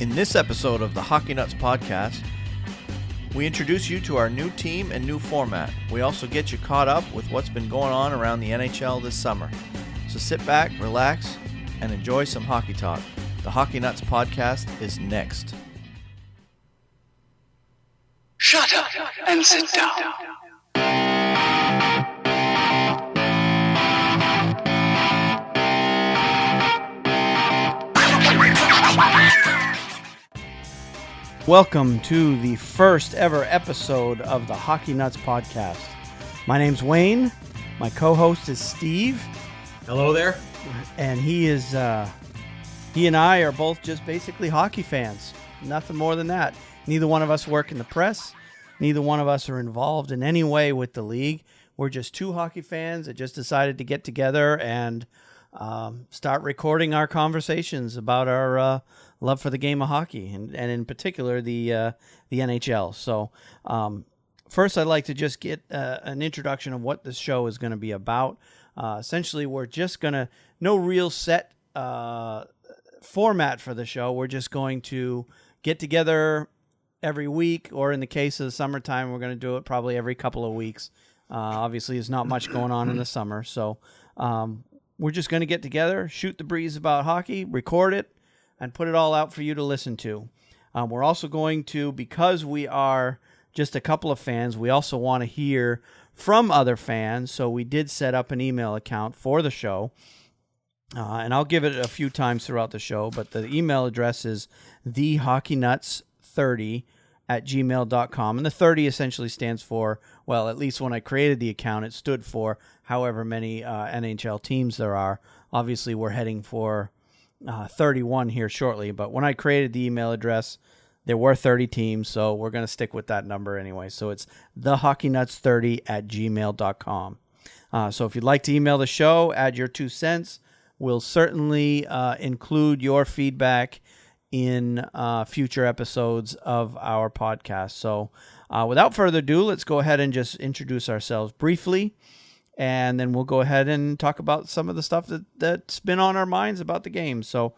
In this episode of the Hockey Nuts podcast, we introduce you to our new team and new format. We also get you caught up with what's been going on around the NHL this summer. So sit back, relax, and enjoy some hockey talk. The Hockey Nuts podcast is next. Shut up and sit down. Welcome to the first ever episode of the Hockey Nuts podcast. My name's Wayne. My co-host is Steve. Hello there. And he and I are both just basically hockey fans. Nothing more than that. Neither one of us work in the press. Neither one of us are involved in any way with the league. We're just two hockey fans that just decided to get together and start recording our conversations about our love for the game of hockey, and in particular the NHL. So first, I'd like to just get an introduction of what this show is going to be about. Essentially, we're just going to, no real set format for the show. We're just going to get together every week, or in the case of the summertime, we're going to do it probably every couple of weeks. Obviously, there's not much going on in the summer, so we're just going to get together, shoot the breeze about hockey, record it, and put it all out for you to listen to. We're also going to, because we are just a couple of fans, we also want to hear from other fans, so we did set up an email account for the show, and I'll give it a few times throughout the show, but the email address is thehockeynuts30@gmail.com, and the 30 essentially stands for, well, at least when I created the account, it stood for however many NHL teams there are. Obviously, we're heading for 31 here shortly, but when I created the email address, there were 30 teams, so we're going to stick with that number anyway. So it's thehockeynuts30@gmail.com. So if you'd like to email the show, add your 2 cents. We'll certainly include your feedback in future episodes of our podcast. So without further ado, let's go ahead and just introduce ourselves briefly, and then we'll go ahead and talk about some of the stuff that's been on our minds about the game. So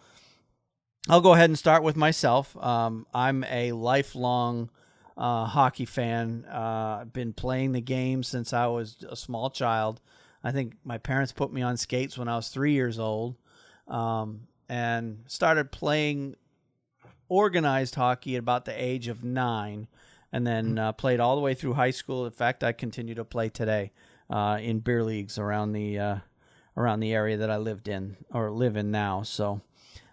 I'll go ahead and start with myself. I'm a lifelong hockey fan. I've been playing the game since I was a small child. I think my parents put me on skates when I was 3 years old, and started playing organized hockey at about the age of 9, and then played all the way through high school. In fact, I continue to play today in beer leagues around the area that I live in now. So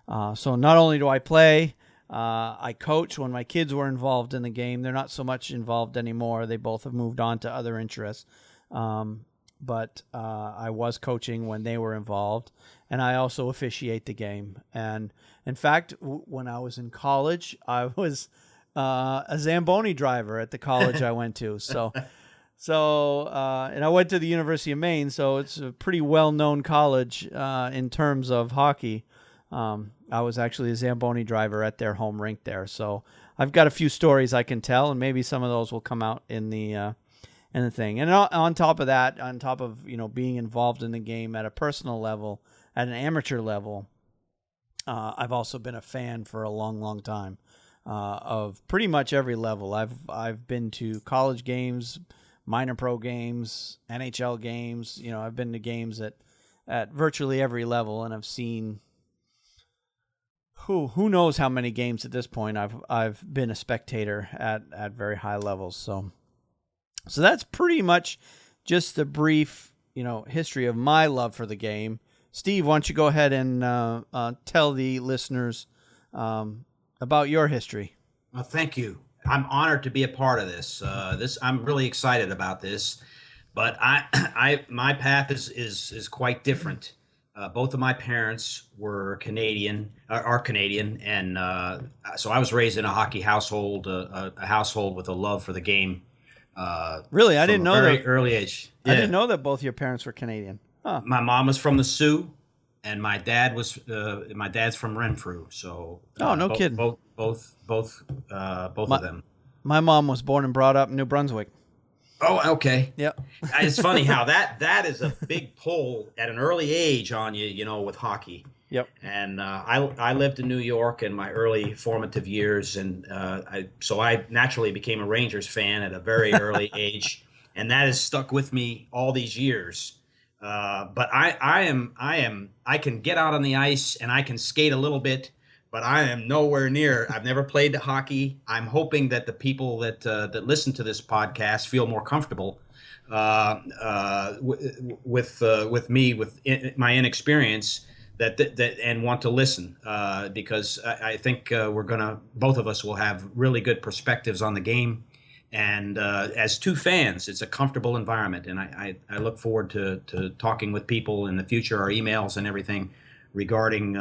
not only do I play, I coach when my kids were involved in the game. They're not so much involved anymore. They both have moved on to other interests. But I was coaching when they were involved, and I also officiate the game. And in fact, when I was in college, I was a Zamboni driver at the college I went to. And I went to the University of Maine, so it's a pretty well-known college in terms of hockey. I was actually a Zamboni driver at their home rink there, so I've got a few stories I can tell, and maybe some of those will come out in the thing. And on top of that, on top of being involved in the game at a personal level, at an amateur level, I've also been a fan for a long, long time of pretty much every level. I've been to college games, minor pro games, NHL games. I've been to games at virtually every level, and I've seen who knows how many games at this point. I've been a spectator at very high levels. So that's pretty much just the brief history of my love for the game. Steve, why don't you go ahead and tell the listeners about your history? Well, thank you. I'm honored to be a part of this. I'm really excited about this, but my path is quite different. Both of my parents are Canadian, and so I was raised in a hockey household, a household with a love for the game. Really, I didn't know that. Very early age. Yeah. I didn't know that both your parents were Canadian. Huh. My mom was from the Sioux, and my dad's from Renfrew. So no kidding. Both of them. My mom was born and brought up in New Brunswick. Oh, okay. Yep. It's funny how that is a big pull at an early age on you, with hockey. Yep. And I lived in New York in my early formative years, and so I naturally became a Rangers fan at a very early age, and that has stuck with me all these years. But I can get out on the ice and I can skate a little bit, but I am nowhere near. I've never played hockey. I'm hoping that the people that listen to this podcast feel more comfortable with me, my inexperience, that and want to listen, because I think both of us will have really good perspectives on the game. And as two fans, it's a comfortable environment, and I look forward to talking with people in the future, our emails and everything, regarding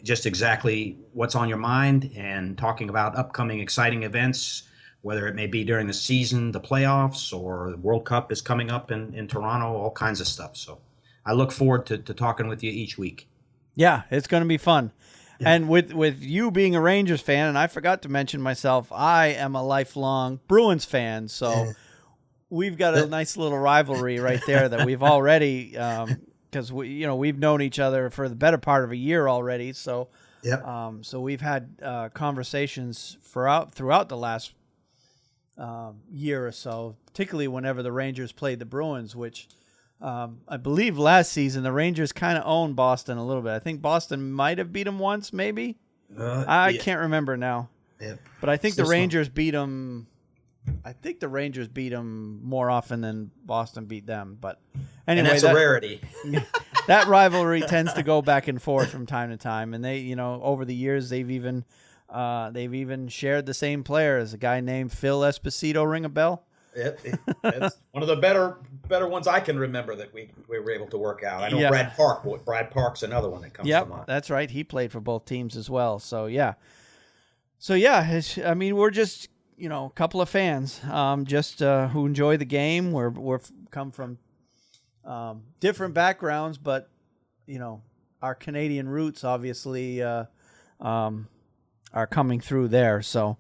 just exactly what's on your mind, and talking about upcoming exciting events, whether it may be during the season, the playoffs, or the World Cup is coming up in Toronto, all kinds of stuff. So I look forward to talking with you each week. Yeah, it's going to be fun. And with you being a Rangers fan, and I forgot to mention myself, I am a lifelong Bruins fan. So we've got a nice little rivalry right there that we've already, because we've known each other for the better part of a year already. So so we've had conversations throughout the last year or so, particularly whenever the Rangers played the Bruins, which I believe last season the Rangers kind of owned Boston a little bit. I think Boston might have beat them once, maybe. I can't remember now. But I think the Rangers beat them. I think the Rangers beat them more often than Boston beat them. But anyway, and that's a rarity. That rivalry tends to go back and forth from time to time, and they, over the years they've even shared the same players. A guy named Phil Esposito, ring a bell? It's one of the better ones I can remember that we were able to work out. I know Brad Park's another one that comes to mind. That's right. He played for both teams as well. So yeah. We're just a couple of fans, who enjoy the game. We're come from different backgrounds, but our Canadian roots obviously are coming through there. So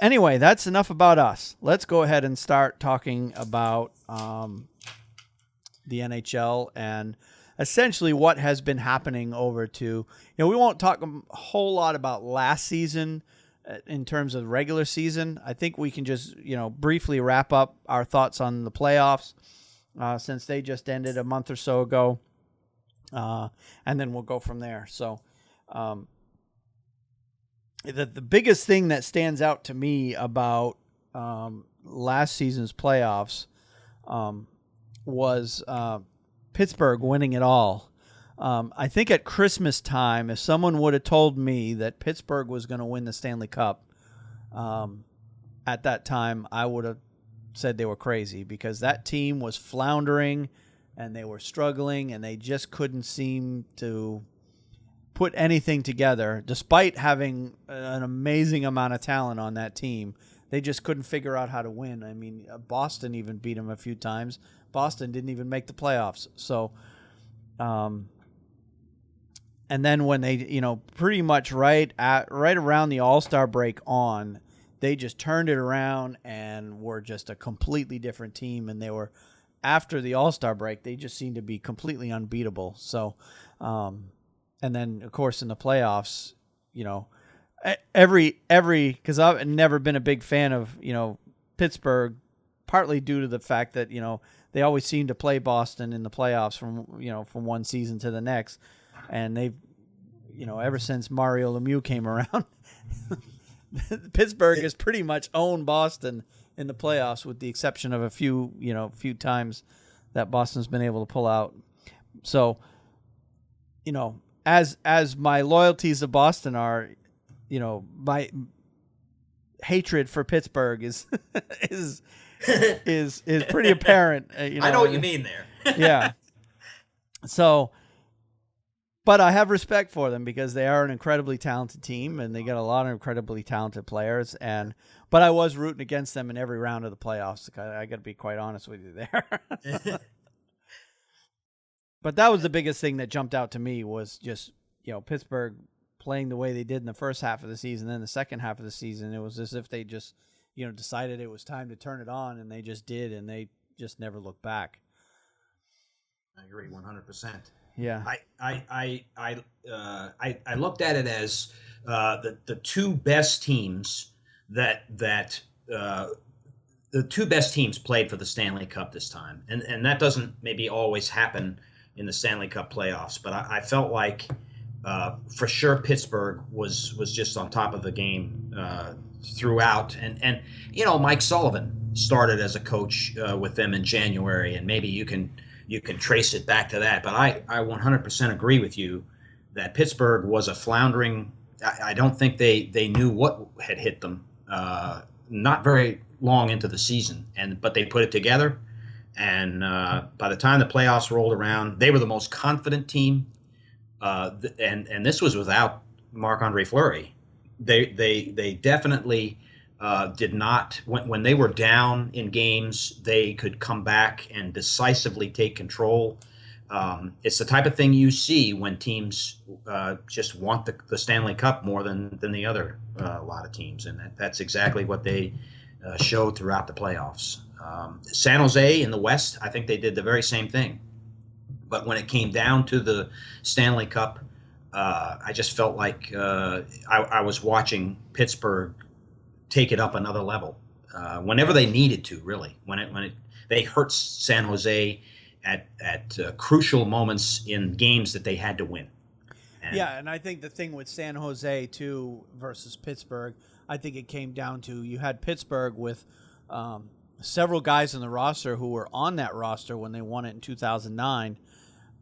anyway, that's enough about us. Let's go ahead and start talking about the NHL and essentially what has been happening over to, we won't talk a whole lot about last season in terms of regular season. I think we can just, briefly wrap up our thoughts on the playoffs since they just ended a month or so ago. And then we'll go from there. So, the biggest thing that stands out to me about last season's playoffs was Pittsburgh winning it all. I think at Christmas time, if someone would have told me that Pittsburgh was going to win the Stanley Cup at that time, I would have said they were crazy, because that team was floundering and they were struggling and they just couldn't seem to put anything together, despite having an amazing amount of talent on that team. They just couldn't figure out how to win. I mean, Boston even beat them a few times. Boston didn't even make the playoffs. So, and then when they, pretty much right around the All-Star break on, they just turned it around and were just a completely different team. And they were, after the All-Star break, they just seemed to be completely unbeatable. So, and then, of course, in the playoffs, because I've never been a big fan of, Pittsburgh, partly due to the fact that, they always seem to play Boston in the playoffs from one season to the next. And they've, ever since Mario Lemieux came around, Pittsburgh has pretty much owned Boston in the playoffs, with the exception of a few times that Boston's been able to pull out. So, as my loyalties to Boston are, my hatred for Pittsburgh is pretty apparent. I know what you mean there. Yeah. So, but I have respect for them because they are an incredibly talented team and they got a lot of incredibly talented players. But I was rooting against them in every round of the playoffs. I got to be quite honest with you there. But that was the biggest thing that jumped out to me, was just, Pittsburgh playing the way they did in the first half of the season. Then the second half of the season, it was as if they just, decided it was time to turn it on, and they just did, and they just never looked back. I agree 100%. Yeah. I looked at it as the two best teams uh, the two best teams played for the Stanley Cup this time, and that doesn't maybe always happen in the Stanley Cup playoffs. But I felt like for sure Pittsburgh was just on top of the game throughout, and Mike Sullivan started as a coach with them in January, and maybe you can trace it back to that. But I 100% agree with you that Pittsburgh was a floundering. I don't think they knew what had hit them. Not very long into the season, but they put it together, and by the time the playoffs rolled around, they were the most confident team, and this was without Marc-Andre Fleury. They definitely did not, when they were down in games, they could come back and decisively take control. It's the type of thing you see when teams just want the Stanley Cup more than the other lot of teams, and that's exactly what they showed throughout the playoffs. San Jose in the West, I think they did the very same thing. But when it came down to the Stanley Cup, I just felt like I was watching Pittsburgh take it up another level whenever they needed to. Really, they hurt San Jose at crucial moments in games that they had to win. And I think the thing with San Jose too versus Pittsburgh, I think it came down to you had Pittsburgh with several guys in the roster who were on that roster when they won it in 2009,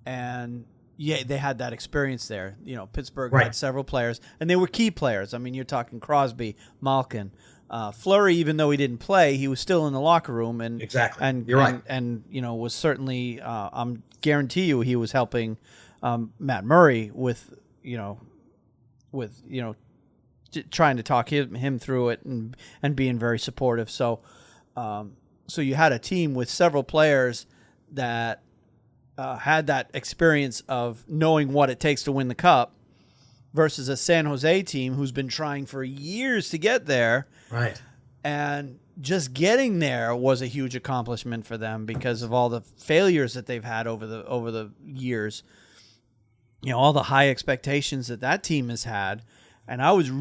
and they had that experience there. Pittsburgh had several players, and they were key players. I mean, you're talking Crosby, Malkin, Fleury. Even though he didn't play, he was still in the locker room, and you're right. And was certainly. I'm guarantee you, he was helping Matt Murray with trying to talk him through it and being very supportive. So you had a team with several players that had that experience of knowing what it takes to win the cup versus a San Jose team who's been trying for years to get there. Right. And just getting there was a huge accomplishment for them because of all the failures that they've had over the years. All the high expectations that team has had. And I was,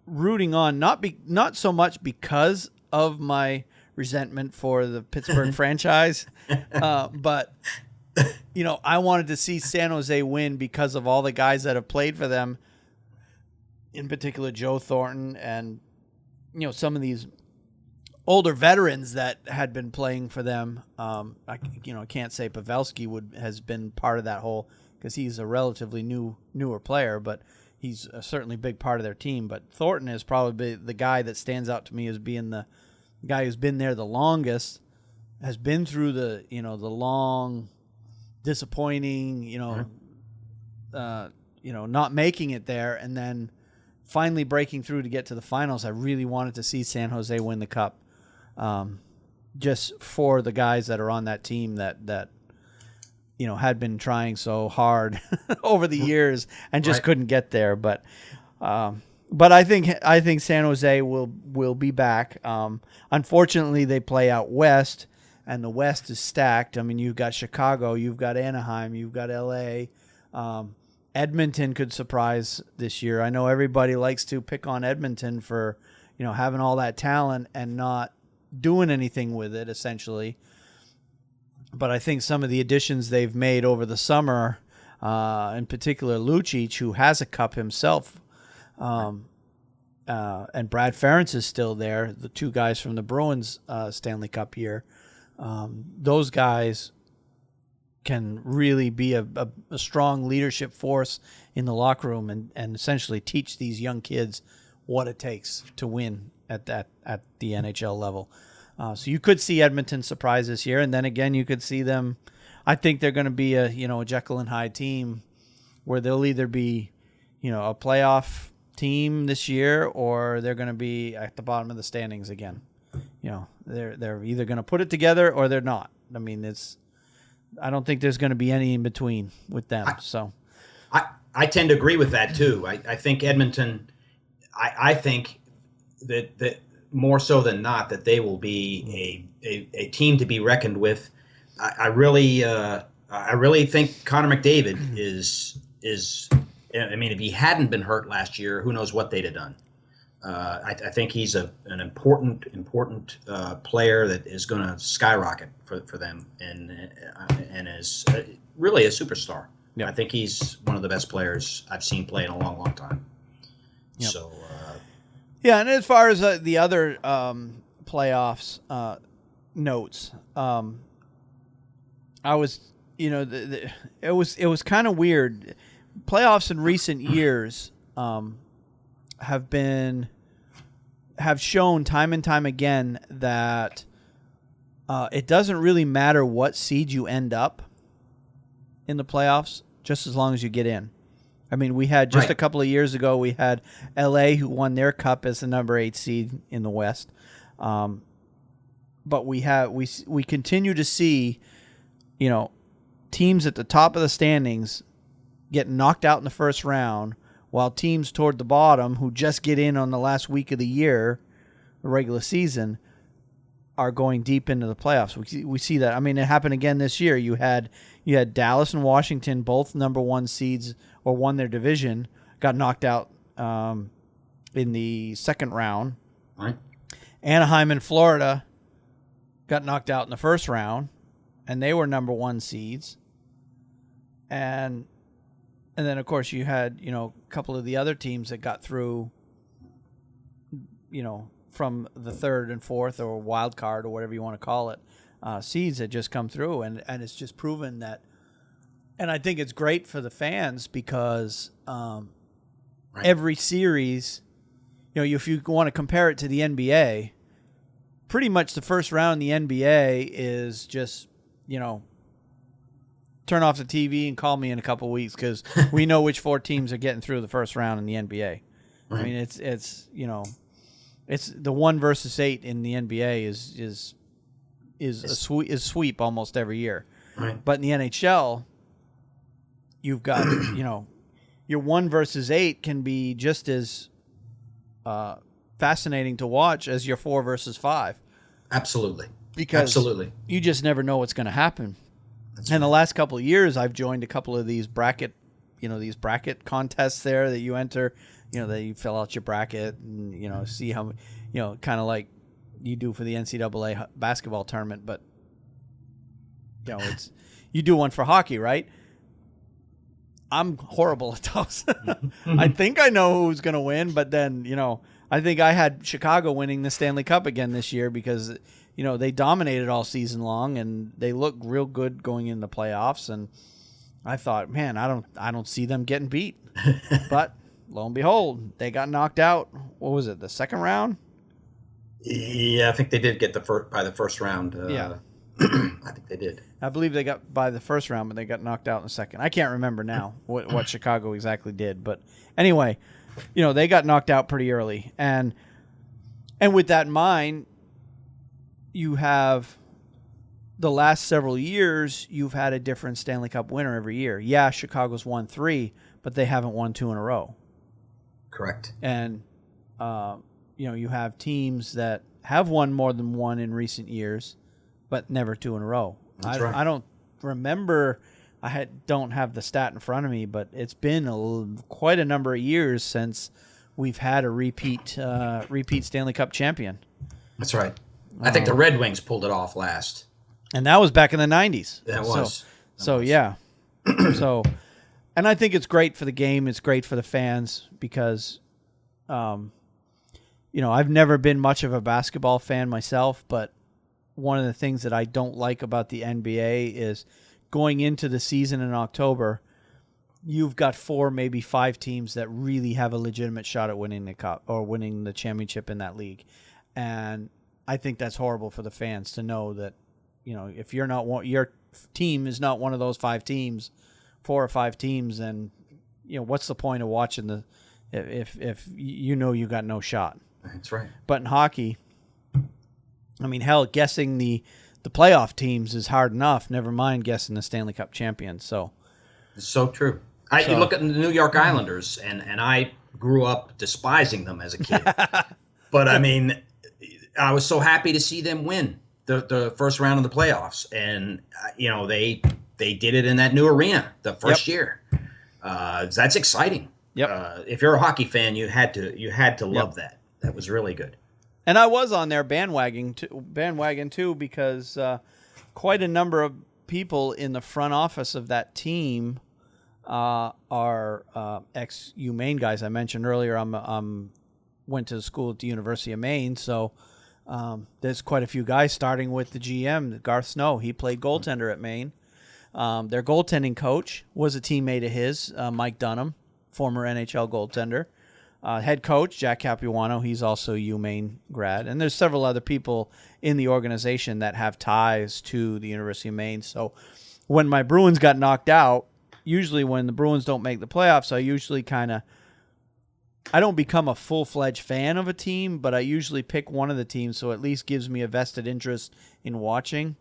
rooting on not so much because of my resentment for the Pittsburgh franchise, but I wanted to see San Jose win because of all the guys that have played for them, in particular Joe Thornton and some of these older veterans that had been playing for them. I can't say Pavelski has been part of that whole because he's a relatively newer player, but he's certainly a big part of their team. But Thornton is probably the guy that stands out to me as being the guy who's been there the longest, has been through the long, disappointing, not making it there, and then finally breaking through to get to the finals. I really wanted to see San Jose win the cup, just for the guys that are on that team that had been trying so hard over the years and just couldn't get there. But I think San Jose will be back. Unfortunately, they play out west, and the West is stacked. I mean, you've got Chicago, you've got Anaheim, you've got L.A. Edmonton could surprise this year. I know everybody likes to pick on Edmonton for having all that talent and not doing anything with it, essentially. But I think some of the additions they've made over the summer, in particular Lucic, who has a cup himself, and Brad Ferentz is still there, the two guys from the Bruins Stanley Cup year. Those guys can really be a strong leadership force in the locker room and essentially teach these young kids what it takes to win at the NHL level. So you could see Edmonton surprise this year, and then again you could see them. I think they're going to be a Jekyll and Hyde team where they'll either be a playoff team this year or they're going to be at the bottom of the standings again. They're either going to put it together or they're not. I mean, I don't think there's going to be any in between with them. I tend to agree with that too. I think Edmonton. I think that more so than not that they will be a team to be reckoned with. I really I really think Connor McDavid is. I mean, if he hadn't been hurt last year, who knows what they'd have done. I think he's an important player that is going to skyrocket for them, and is really a superstar. Yep. I think he's one of the best players I've seen play in a long, long time. Yep. So, yeah, and as far as the other playoffs notes, I was, it was kind of weird. Playoffs in recent years have shown time and time again that it doesn't really matter what seed you end up in the playoffs, just as long as you get in. I mean, we had just a couple of years ago, we had LA who won their cup as the number 8 seed in the West. But we continue to see, teams at the top of the standings get knocked out in the first round, while teams toward the bottom who just get in on the last week of the year, the regular season, are going deep into the playoffs. We see that. I mean, it happened again this year. You had Dallas and Washington, both number 1 seeds, or won their division, got knocked out in the second round. Right. Anaheim and Florida got knocked out in the first round, and they were number 1 seeds. And then, of course, you had, a couple of the other teams that got through, from the third and fourth or wild card or whatever you want to call it, seeds that just come through. And it's just proven that. And I think it's great for the fans because every series, if you want to compare it to the NBA, pretty much the first round in the NBA is just, turn off the TV and call me in a couple of weeks because we know which 4 teams are getting through the first round in the NBA. Right. I mean, it's the 1 versus 8 in the NBA is sweep almost every year. Right. But in the NHL, you've got your 1 versus 8 can be just as fascinating to watch as your 4 versus 5. Absolutely. Because you just never know what's going to happen. And the last couple of years, I've joined a couple of these bracket contests there that you enter, that you fill out your bracket and, see how, kind of like you do for the NCAA basketball tournament. But, you do one for hockey, right? I'm horrible at those. I think I know who's going to win, but then, I think I had Chicago winning the Stanley Cup again this year because, they dominated all season long and they look real good going into the playoffs. And I thought, man, I don't see them getting beat. But lo and behold, they got knocked out. What was it? The second round? Yeah, I think they did get by the first round. Yeah. I think they did. I believe they got by the first round, but they got knocked out in the second. I can't remember now what Chicago exactly did. But anyway, they got knocked out pretty early. And with that in mind, you have the last several years, you've had a different Stanley Cup winner every year. Yeah, Chicago's won 3, but they haven't won 2 in a row. Correct. And, you have teams that have won more than 1 in recent years, but never 2 in a row. That's right. I don't remember. Don't have the stat in front of me, but it's been quite a number of years since we've had a repeat Stanley Cup champion. That's right. I think the Red Wings pulled it off last. And that was back in the 90s. That was. Yeah. And I think it's great for the game. It's great for the fans because, I've never been much of a basketball fan myself, but one of the things that I don't like about the NBA is going into the season in October, you've got 4, maybe 5 teams that really have a legitimate shot at winning the cup or winning the championship in that league. And I think that's horrible for the fans to know that, if you're not your team is not one of those 5 teams, 4 or 5 teams, then, what's the point of watching if you got no shot? That's right. But in hockey, I mean, hell, guessing the playoff teams is hard enough. Never mind guessing the Stanley Cup champions. So, it's so true. You look at the New York Islanders, and I grew up despising them as a kid. But I mean, I was so happy to see them win the first round of the playoffs, and they did it in that new arena the first year. That's exciting. Yep. If you're a hockey fan, you had to love that. That was really good. And I was on their bandwagon too, because quite a number of people in the front office of that team are ex-U Maine guys. I mentioned earlier went to school at the University of Maine, so there's quite a few guys, starting with the GM, Garth Snow. He played goaltender at Maine. Their goaltending coach was a teammate of his, Mike Dunham, former NHL goaltender. Head coach, Jack Capuano, he's also U Maine grad. And there's several other people in the organization that have ties to the University of Maine. So when my Bruins got knocked out, usually when the Bruins don't make the playoffs, I usually I don't become a full-fledged fan of a team, but I usually pick one of the teams, so at least gives me a vested interest in watching.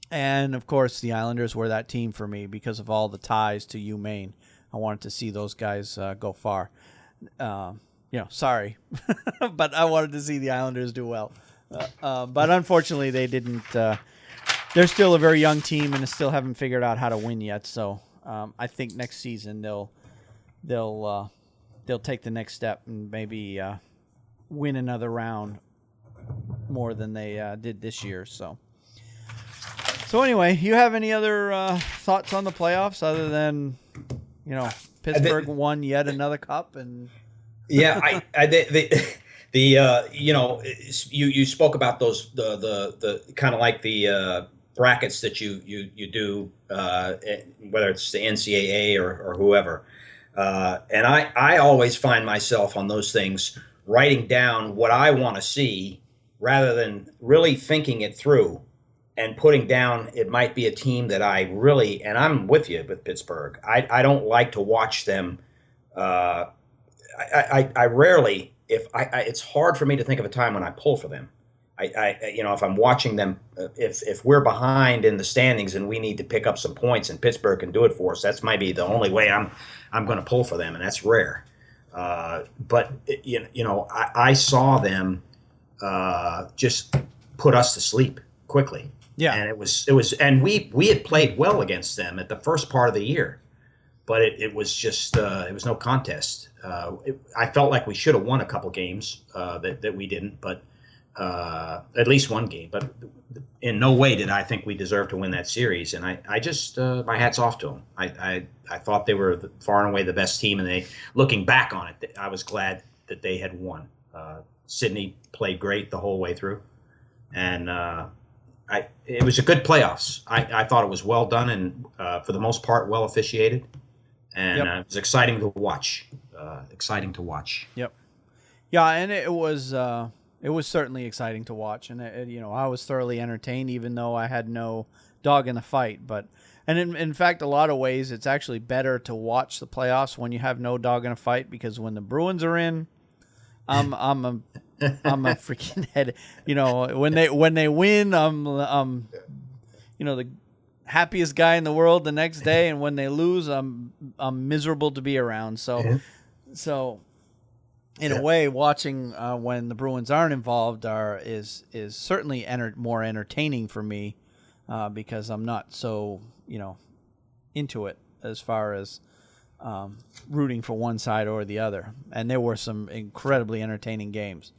And, of course, the Islanders were that team for me because of all the ties to U Maine. I wanted to see those guys go far. Sorry, but I wanted to see the Islanders do well. But unfortunately, they didn't. They're still a very young team and still haven't figured out how to win yet. So I think next season they'll take the next step and maybe win another round more than they did this year. So anyway, you have any other thoughts on the playoffs other than Pittsburgh won yet another cup? And yeah, you spoke about those the kind of like the brackets that you do, whether it's the NCAA or whoever. And I always find myself on those things writing down what I want to see rather than really thinking it through and putting down it might be a team that I really, and I'm with you with Pittsburgh. I don't like to watch them. I rarely, it's hard for me to think of a time when I pull for them. If I'm watching them, if we're behind in the standings and we need to pick up some points and Pittsburgh can do it for us, that's maybe the only way I'm going to pull for them, and that's rare. But I saw them just put us to sleep quickly. Yeah, and it was, and we had played well against them at the first part of the year, but it was just it was no contest. I felt like we should have won a couple games that we didn't, but. At least one game, but in no way did I think we deserved to win that series. And I just, my hat's off to them. I thought they were far and away the best team, and looking back on it, I was glad that they had won. Sydney played great the whole way through, and it was a good playoffs. I thought it was well done and for the most part well officiated, and it was exciting to watch. Yep. Yeah, and it was. It was certainly exciting to watch, and I was thoroughly entertained, even though I had no dog in the fight. And in fact, a lot of ways, it's actually better to watch the playoffs when you have no dog in a fight, because when the Bruins are in, I'm a freaking head. When they win, I'm the happiest guy in the world the next day, and when they lose, I'm miserable to be around. So. In a way, watching when the Bruins aren't involved is certainly more entertaining for me because I'm not so into it as far as rooting for one side or the other. And there were some incredibly entertaining games.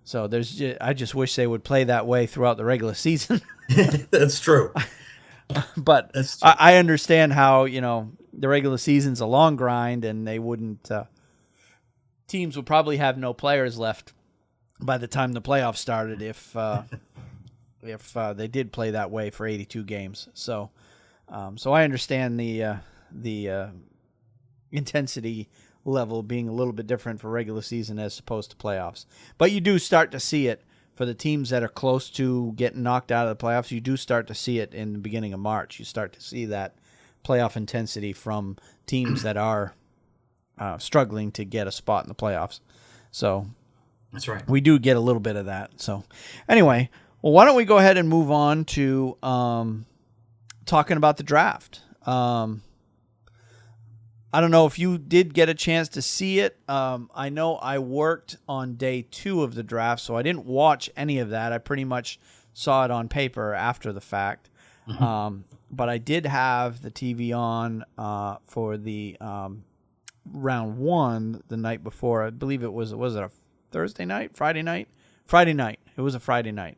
So I just wish they would play that way throughout the regular season. That's true. But that's true. I understand how the regular season's a long grind, and they wouldn't. Teams would probably have no players left by the time the playoffs started if they did play that way for 82 games. So I understand the intensity level being a little bit different for regular season as opposed to playoffs. But you do start to see it for the teams that are close to getting knocked out of the playoffs. You do start to see it in the beginning of March. You start to see that playoff intensity from teams that are struggling to get a spot in the playoffs. So that's right. We do get a little bit of that. So anyway, well, why don't we go ahead and move on to talking about the draft. I don't know if you did get a chance to see it. I know I worked on day 2 of the draft, so I didn't watch any of that. I pretty much saw it on paper after the fact. Mm-hmm. but I did have the TV on for the round one the night before. I believe it was it a Thursday night, Friday night? Friday night. It was a Friday night.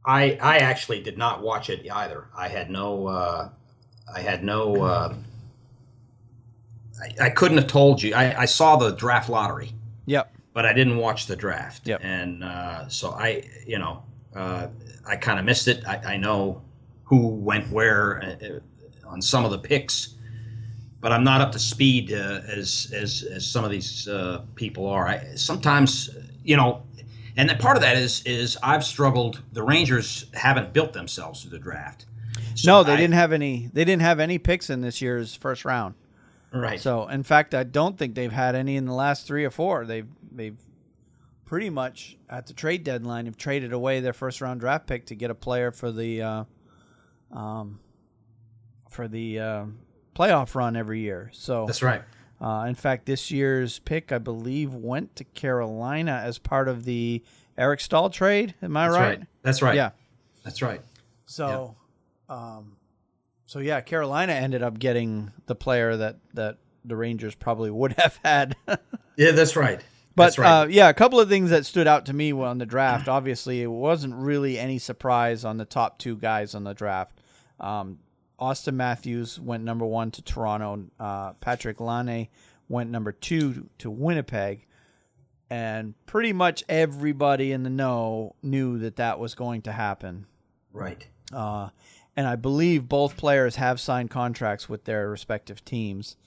I actually did not watch it either. I couldn't have told you. I saw the draft lottery. Yep. But I didn't watch the draft. Yep. And so I kind of missed it. I know who went where on some of the picks, but I'm not up to speed as some of these people are. Sometimes, and part of that is I've struggled. The Rangers haven't built themselves through the draft. So No, they didn't have any. They didn't have any picks in this year's first round. Right. So, in fact, I don't think they've had any in the last 3 or 4. They've pretty much at the trade deadline have traded away their first round draft pick to get a player for the playoff run every year. So that's right. In fact, this year's pick, I believe, went to Carolina as part of the Eric Stahl trade. Am I right? That's right. Yeah, that's right. So, Carolina ended up getting the player that the Rangers probably would have had. Yeah, that's right. But that's right. a couple of things that stood out to me on the draft. Obviously, it wasn't really any surprise on the top 2 guys on the draft. Austin Matthews went number 1 to Toronto. Patrick Laine went number 2 to Winnipeg. And pretty much everybody in the know knew that was going to happen. Right. And I believe both players have signed contracts with their respective teams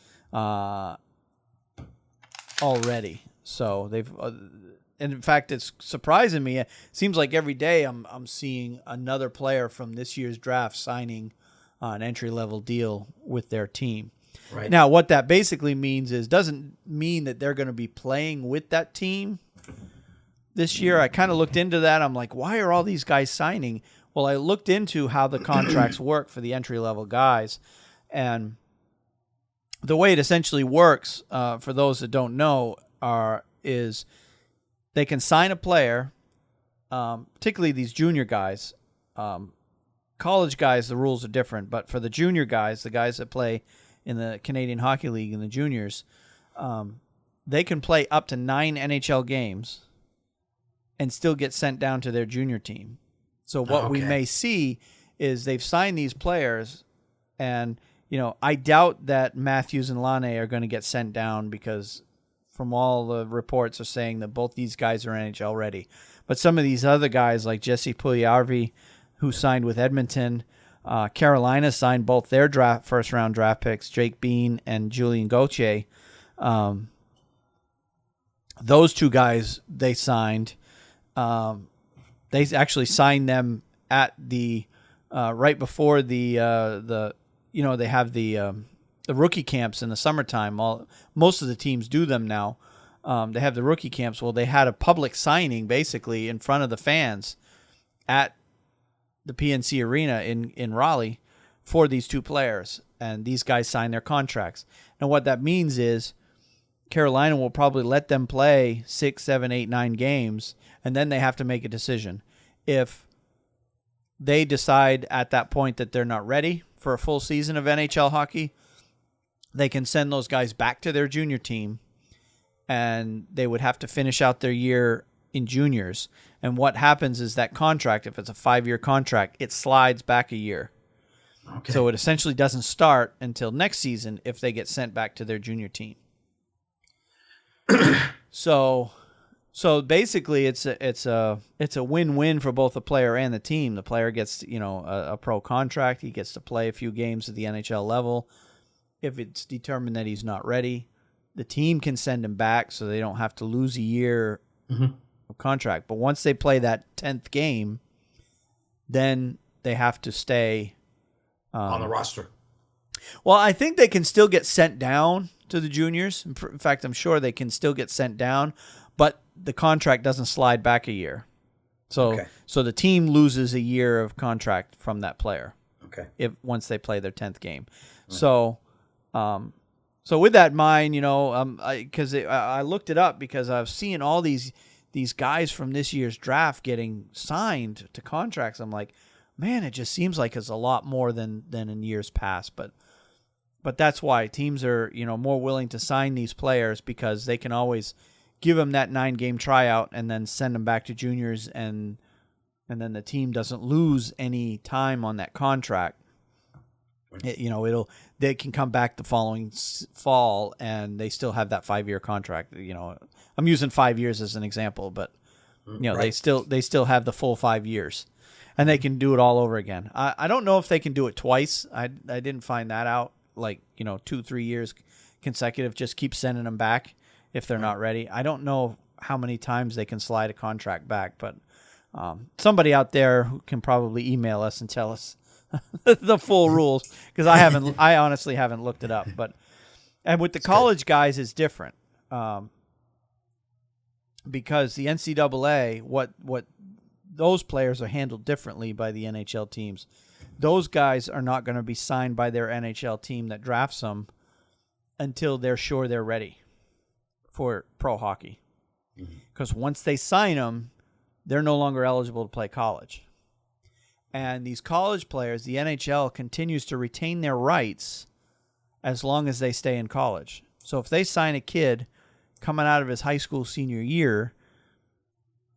already. So they've, and in fact, it's surprising me. It seems like every day I'm seeing another player from this year's draft signing an entry-level deal with their team. Right. Now, what that basically means is doesn't mean that they're going to be playing with that team this year. I kind of looked into that. I'm like, why are all these guys signing? Well, I looked into how the contracts work for the entry-level guys, and the way it essentially works, for those that don't know, is they can sign a player, particularly these junior guys. College guys, the rules are different, but for the junior guys, the guys that play in the Canadian Hockey League in the juniors, they can play up to 9 NHL games and still get sent down to their junior team. So what we may see is they've signed these players, and I doubt that Matthews and Laine are going to get sent down because from all the reports are saying that both these guys are NHL ready. But some of these other guys like Jesse Puljujarvi, who signed with Edmonton, Carolina signed both their first round draft picks, Jake Bean and Julien Gauthier. Those 2 guys they signed. They actually signed them at the right before the they have the rookie camps in the summertime. Most of the teams do them now. They have the rookie camps. Well, they had a public signing basically in front of the fans at the PNC Arena in Raleigh for these 2 players, and these guys signed their contracts. Now, what that means is Carolina will probably let them play 6, 7, 8, 9 games, and then they have to make a decision. If they decide at that point that they're not ready for a full season of NHL hockey, they can send those guys back to their junior team, and they would have to finish out their year in juniors. And what happens is that contract, if it's a 5-year contract, it slides back a year. Okay. So it essentially doesn't start until next season if they get sent back to their junior team. So basically it's a win-win for both the player and the team. The player gets, a pro contract. He gets to play a few games at the NHL level. If it's determined that he's not ready, the team can send him back so they don't have to lose a year of contract. But once they play that 10th game, then they have to stay on the roster. Well, I think they can still get sent down to the juniors. In fact, I'm sure they can still get sent down, but the contract doesn't slide back a year. So the team loses a year of contract from that player. Okay. Once they play their 10th game. Right. So with that in mind, I looked it up because I was seeing all these guys from this year's draft getting signed to contracts. I'm like, man, it just seems like it's a lot more than in years past. But that's why teams are, more willing to sign these players, because they can always give them that 9-game tryout and then send them back to juniors, and then the team doesn't lose any time on that contract. They can come back the following fall and they still have that 5-year contract. I'm using 5 years as an example, but Right. they still have the full 5 years, and they can do it all over again. I don't know if they can do it twice. I didn't find that out. 2-3 years consecutive, just keep sending them back if they're not ready. I don't know how many times they can slide a contract back, but somebody out there who can probably email us and tell us the full rules, because I honestly haven't looked it up. And with the college guys is different, because the NCAA, what those players are handled differently by the NHL teams. Those guys are not going to be signed by their NHL team that drafts them until they're sure they're ready for pro hockey. Because once they sign them, they're no longer eligible to play college. And these college players, the NHL continues to retain their rights as long as they stay in college. So if they sign a kid coming out of his high school senior year,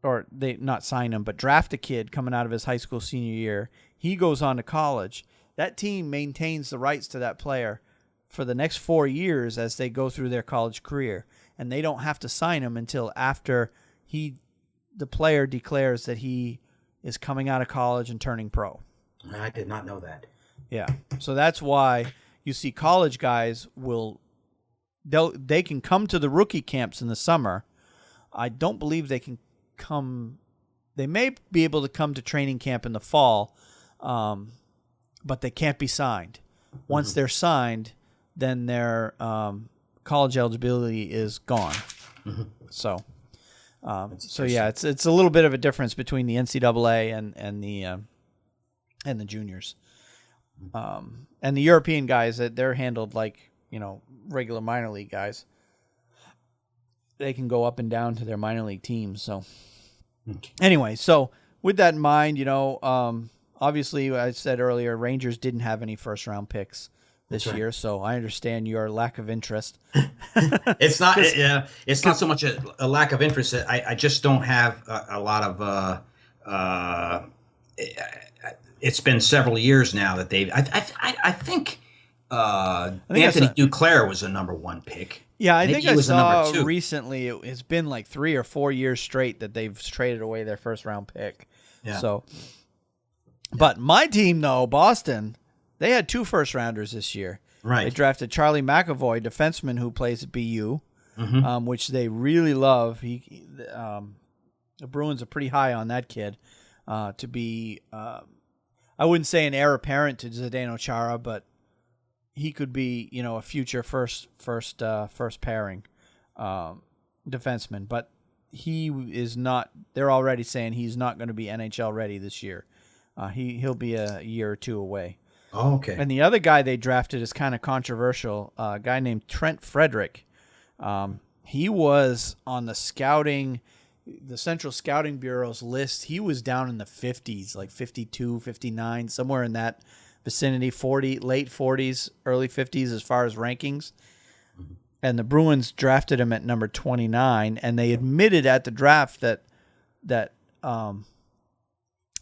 or they not sign him, but draft a kid coming out of his high school senior year, he goes on to college, that team maintains the rights to that player for the next 4 years as they go through their college career. And they don't have to sign him until after the player declares that he is coming out of college and turning pro. I did not know that. Yeah. So that's why you see college guys they can come to the rookie camps in the summer. I don't believe they can come. They may be able to come to training camp in the fall, but they can't be signed. Once they're signed, then their college eligibility is gone. So yeah, it's a little bit of a difference between the NCAA and the juniors. And the European guys, that they're handled like regular minor league guys. They can go up and down to their minor league teams. So anyway, so with that in mind, obviously I said earlier, Rangers didn't have any first round picks this year, so I understand your lack of interest. It's not. It's not so much a lack of interest. I just don't have a lot of. It's been several years now that they've. I think Anthony Duclair was a number 1 pick. Yeah, I think I saw recently it's been like 3 or 4 years straight that they've traded away their first round pick. Yeah. So, but my team though, Boston, they had 2 first rounders this year. Right. They drafted Charlie McAvoy, defenseman who plays at BU, which they really love. The Bruins are pretty high on that kid to be. I wouldn't say an heir apparent to Zdeno Chara, but he could be, a future first pairing defenseman. But he is not. They're already saying he's not going to be NHL ready this year. He'll be a year or 2 away. Oh, okay. And the other guy they drafted is kind of controversial. A guy named Trent Frederick. He was on the Central Scouting Bureau's list. He was down in the 50s, like 52, 59, somewhere in that vicinity, late 40s, early 50s as far as rankings. And the Bruins drafted him at number 29, and they admitted at the draft that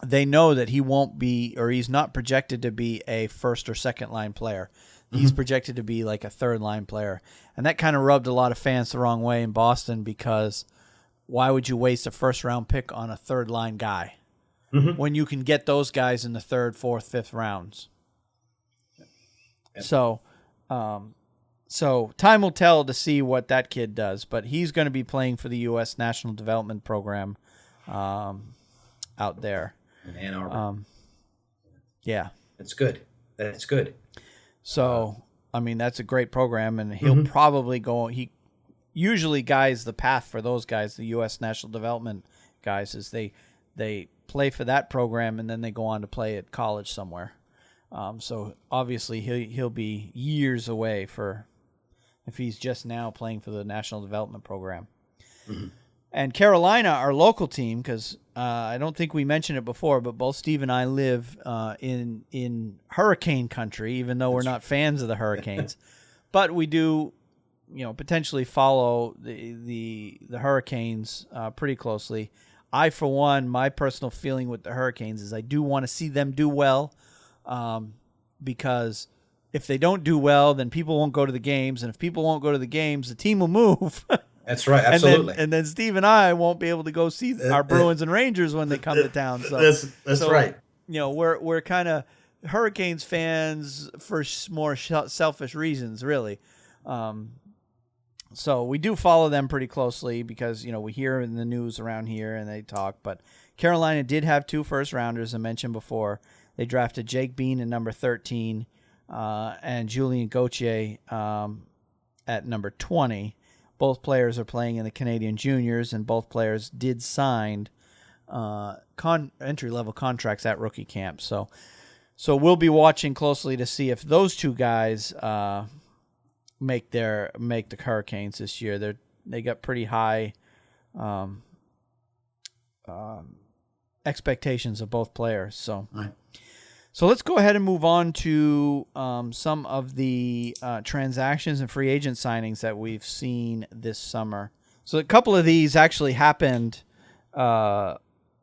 they know that he won't be, or he's not projected to be a first or second line player. He's projected to be like a third line player. And that kind of rubbed a lot of fans the wrong way in Boston, because why would you waste a first round pick on a third line guy when you can get those guys in the 3rd, 4th, 5th rounds? So time will tell to see what that kid does, but he's going to be playing for the U.S. National Development Program out there. In Ann Arbor. Yeah. That's good. So, I mean, that's a great program, and he'll probably go. Usually, the path for those guys, the U.S. National Development guys, is they play for that program and then they go on to play at college somewhere. So obviously he'll be years away if he's just now playing for the National Development Program. And Carolina, our local team, because I don't think we mentioned it before, but both Steve and I live in hurricane country, even though we're not fans of the Hurricanes. But we do, potentially follow the Hurricanes pretty closely. I, for one, my personal feeling with the Hurricanes is I do want to see them do well, because if they don't do well, then people won't go to the games, and if people won't go to the games, the team will move. That's right, absolutely. And then Steve and I won't be able to go see our Bruins and Rangers when they come to town. So that's right. We're kind of Hurricanes fans for more selfish reasons, really. So we do follow them pretty closely because we hear in the news around here and they talk. But Carolina did have 2 first-rounders, I mentioned before. They drafted Jake Bean at number 13 and Julien Gauthier at number 20. Both players are playing in the Canadian Juniors, and both players did sign entry-level contracts at rookie camp. So we'll be watching closely to see if those 2 guys make the Hurricanes this year. They got pretty high expectations of both players. So. Right. So let's go ahead and move on to some of the transactions and free agent signings that we've seen this summer. So a couple of these actually happened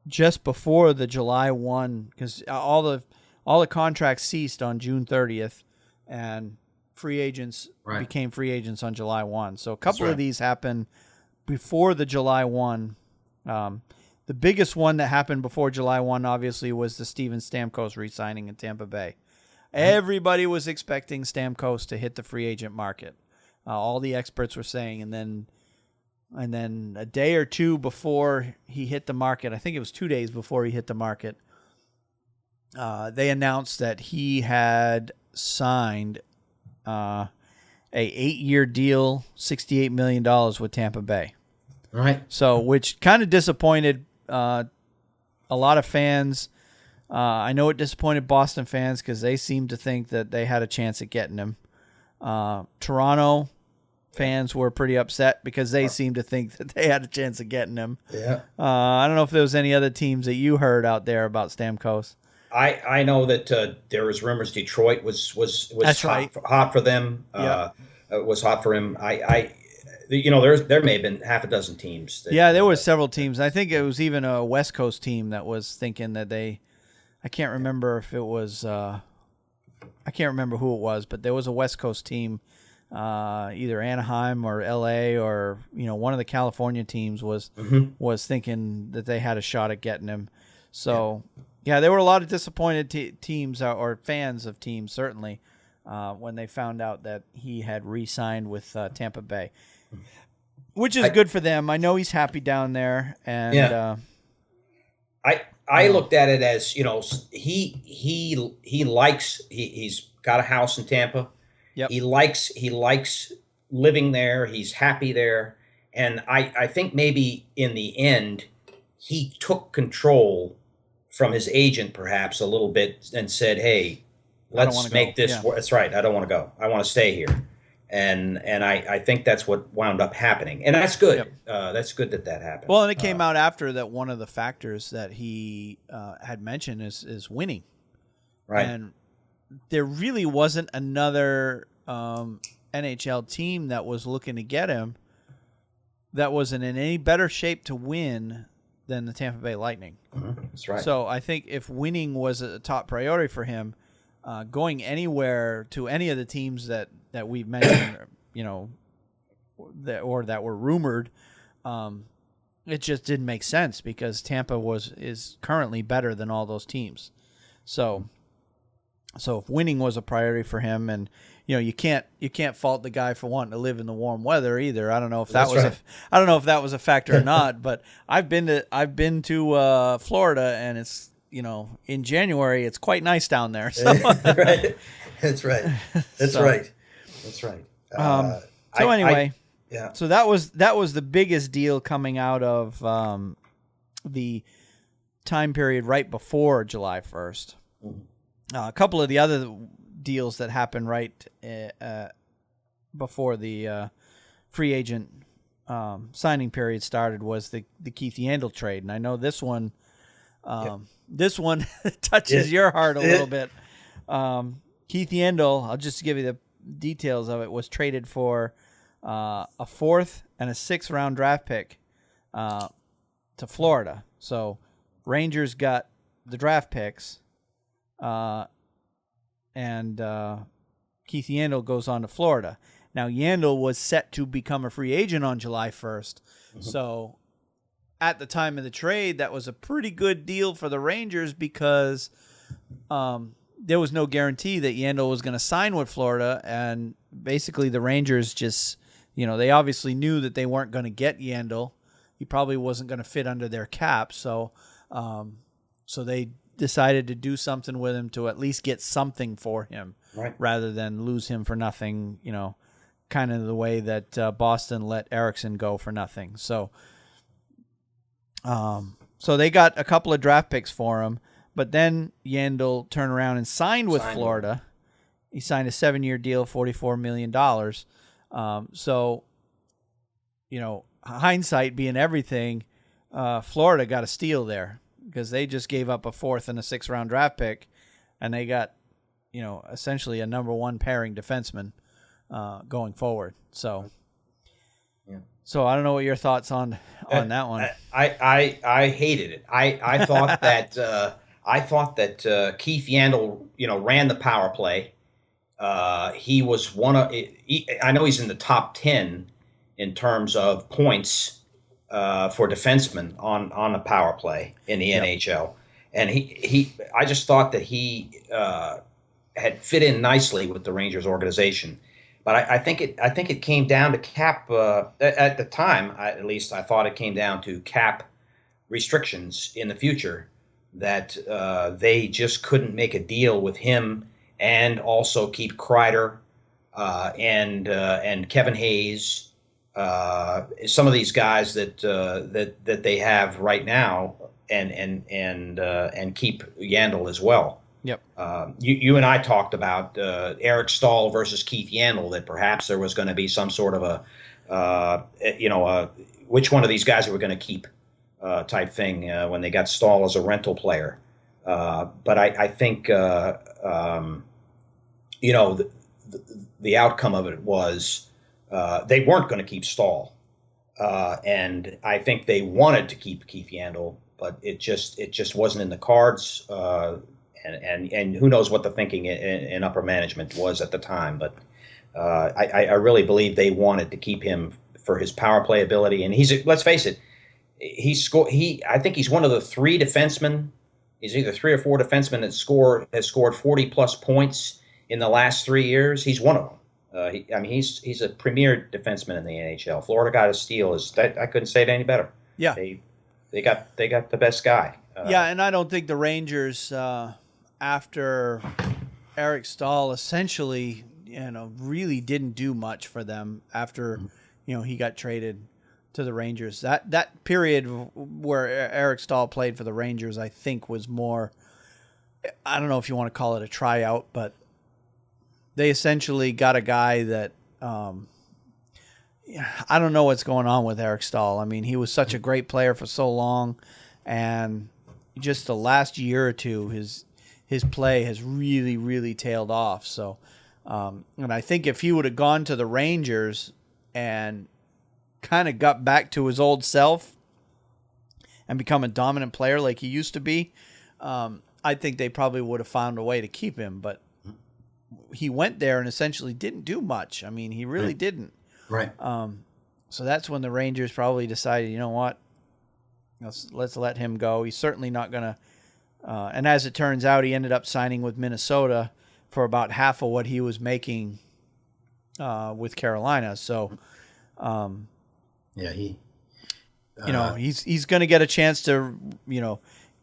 just before the July 1, because all the contracts ceased on June 30th, and free agents became free agents on July 1. So a couple of these happened before the July 1. The biggest one that happened before July 1, obviously, was the Steven Stamkos re-signing in Tampa Bay. Everybody was expecting Stamkos to hit the free agent market. All the experts were saying, and then a day or 2 before he hit the market, I think it was 2 days before he hit the market, they announced that he had signed a 8-year deal, $68 million with Tampa Bay. Right. So, which kind of disappointed a lot of fans. I know it disappointed Boston fans because they seemed to think that they had a chance at getting him. Toronto fans were pretty upset because they seemed to think that they had a chance of getting him. Yeah. I don't know if there was any other teams that you heard out there about Stamkos. I know that there was rumors Detroit was That's hot, right. hot for them. Was hot for him. There may have been half a dozen teams. There were several teams. I think it was even a West Coast team that was thinking that I can't remember if it was, I can't remember who it was, but there was a West Coast team, either Anaheim or LA or, one of the California teams was thinking that they had a shot at getting him. So, there were a lot of disappointed teams or fans of teams, certainly, when they found out that he had re-signed with Tampa Bay. Which is good for them. I know he's happy down there, and I looked at it as he likes he's got a house in Tampa. Yep. He likes living there. He's happy there, and I think maybe in the end he took control from his agent perhaps a little bit and said, "Hey, let's make this work." That's right. I don't want to go. I want to stay here. And I think that's what wound up happening. And that's good. Yep. That's good that happened. Well, and it came out after that one of the factors that he had mentioned is winning. Right. And there really wasn't another NHL team that was looking to get him that wasn't in any better shape to win than the Tampa Bay Lightning. That's right. So I think if winning was a top priority for him, going anywhere to any of the teams that we've mentioned, that were rumored, it just didn't make sense because Tampa is currently better than all those teams. So if winning was a priority for him, and you can't fault the guy for wanting to live in the warm weather either. I don't know if that was a factor or not, but I've been to Florida, and it's in January it's quite nice down there. So. Right. That's right. That's right. That's right. So anyway, so that was the biggest deal coming out of the time period right before July 1st. A couple of the other deals that happened right before the free agent signing period started was the Keith Yandle trade, and I know this one this one touches your heart a little bit. Keith Yandle, I'll just give you the details of it, was traded for a 4th and a 6th round draft pick to Florida. So Rangers got the draft picks, and Keith Yandle goes on to Florida. Now, Yandle was set to become a free agent on July 1st. So at the time of the trade, that was a pretty good deal for the Rangers because there was no guarantee that Yandle was going to sign with Florida. And basically the Rangers just, they obviously knew that they weren't going to get Yandle. He probably wasn't going to fit under their cap. So they decided to do something with him to at least get something for him, right, rather than lose him for nothing, kind of the way that Boston let Erickson go for nothing. So they got a couple of draft picks for him, but then Yandle turned around and signed with Florida. He signed a 7-year deal, $44 million. Hindsight being everything, Florida got a steal there because they just gave up a 4th and a 6th round draft pick, and they got, essentially a number 1 pairing defenseman going forward. So, So I don't know what your thoughts on that one. I hated it. I thought that Keith Yandle, ran the power play. He was one of. I know he's in the top 10 in terms of points for defensemen on a power play in the NHL, and I just thought that he had fit in nicely with the Rangers organization. But I think it came down to cap at the time. At least I thought it came down to cap restrictions in the future that they just couldn't make a deal with him and also keep Kreider and Kevin Hayes, some of these guys that they have right now, and keep Yandle as well. Yep. You and I talked about Eric Stahl versus Keith Yandle, that perhaps there was going to be some sort of which one of these guys are we going to keep type thing when they got Stahl as a rental player. But I think the outcome of it was they weren't going to keep Stahl, and I think they wanted to keep Keith Yandle, but it just wasn't in the cards. And who knows what the thinking in upper management was at the time, but I really believe they wanted to keep him for his power play ability. And let's face it, I think he's one of the 3 defensemen. He's either 3 or 4 defensemen that has scored 40 plus points in the last 3 years. He's one of them. He's a premier defenseman in the NHL. Florida got a steal. I couldn't say it any better. Yeah, they got the best guy. And I don't think the Rangers, after Eric Stahl essentially, really didn't do much for them after, he got traded to the Rangers. That period where Eric Stahl played for the Rangers, I think, was more, I don't know if you want to call it a tryout, but they essentially got a guy that, I don't know what's going on with Eric Stahl. I mean, he was such a great player for so long, and just the last year or two, his play has really, really tailed off. So, and I think if he would have gone to the Rangers and kind of got back to his old self and become a dominant player like he used to be, I think they probably would have found a way to keep him. But he went there and essentially didn't do much. I mean, he really didn't. Right. So that's when the Rangers probably decided, you know what, let's let him go. He's certainly not going to. And as it turns out, he ended up signing with Minnesota for about half of what he was making with Carolina. So, he's going to get a chance to,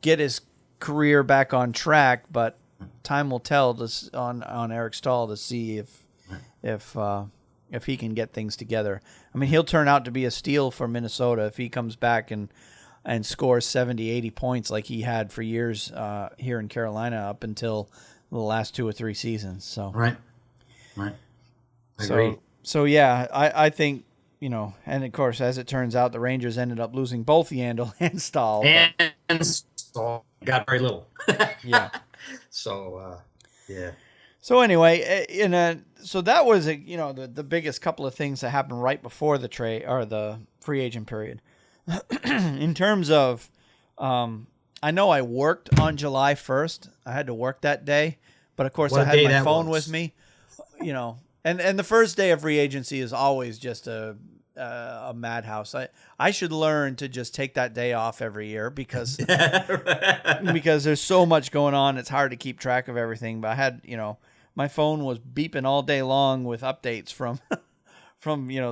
get his career back on track. But time will tell on Eric Stahl to see if he can get things together. I mean, he'll turn out to be a steal for Minnesota if he comes back and scores 70, 80 points like he had for years here in Carolina up until the last 2 or 3 seasons. So right. Agreed. So yeah, I think and of course, as it turns out, the Rangers ended up losing both Yandel and Stahl. And Stahl got very little. Yeah. So, yeah. So anyway, so that was the biggest couple of things that happened right before the trade or the free agent period. In terms of, I know I worked on July 1st. I had to work that day, but of course I had my phone with me. And the first day of free agency is always just a madhouse. I should learn to just take that day off every year because there's so much going on. It's hard to keep track of everything. But I had, my phone was beeping all day long with updates from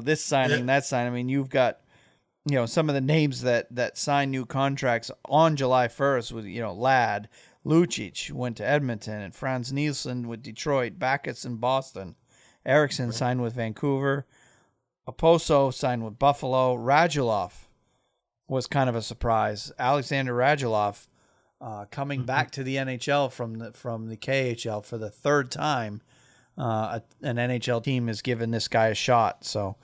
this signing, that signing. I mean, you've got some of the names that signed new contracts on July 1st with Ladd, Lucic went to Edmonton, and Franz Nielsen with Detroit, Backes in Boston, Eriksson signed with Vancouver. Oposo signed with Buffalo. Radulov was kind of a surprise. Alexander Radulov coming back to the NHL from the KHL for the third time. An NHL team has given this guy a shot. So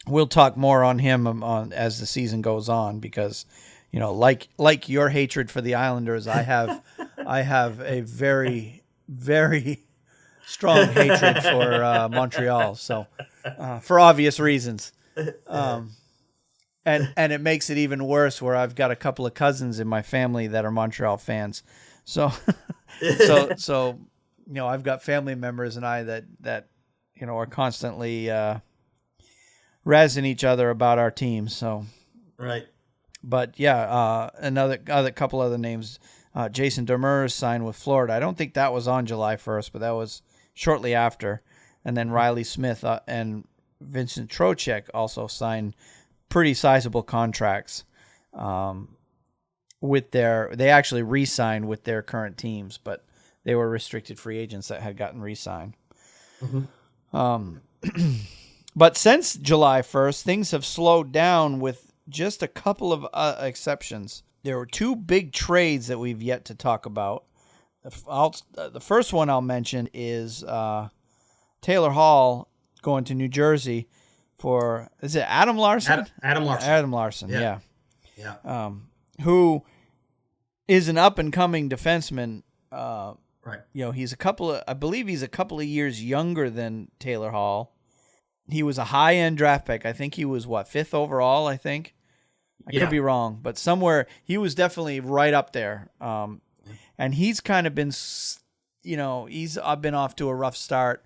we'll talk more on him as the season goes on because, like your hatred for the Islanders, I have a very, very strong hatred for Montreal. So. For obvious reasons. And it makes it even worse where I've got a couple of cousins in my family that are Montreal fans. So I've got family members and I that are constantly razzing each other about our team. So right. But another couple other names. Jason Demers signed with Florida. I don't think that was on July 1st, but that was shortly after. And then Riley Smith and Vincent Trocheck also signed pretty sizable contracts they actually re-signed with their current teams, but they were restricted free agents that had gotten re-signed. Mm-hmm. But since July 1st, things have slowed down with just a couple of exceptions. There were two big trades that we've yet to talk about. The first one I'll mention is Taylor Hall going to New Jersey for, is it Adam Larson? Adam Larson. Adam Larson, yeah. Yeah. Who is an up-and-coming defenseman. Right. I believe he's a couple of years younger than Taylor Hall. He was a high-end draft pick. I think he was, 5th overall, I think? I could be wrong, but somewhere, he was definitely right up there. And he's kind of been, he's been off to a rough start.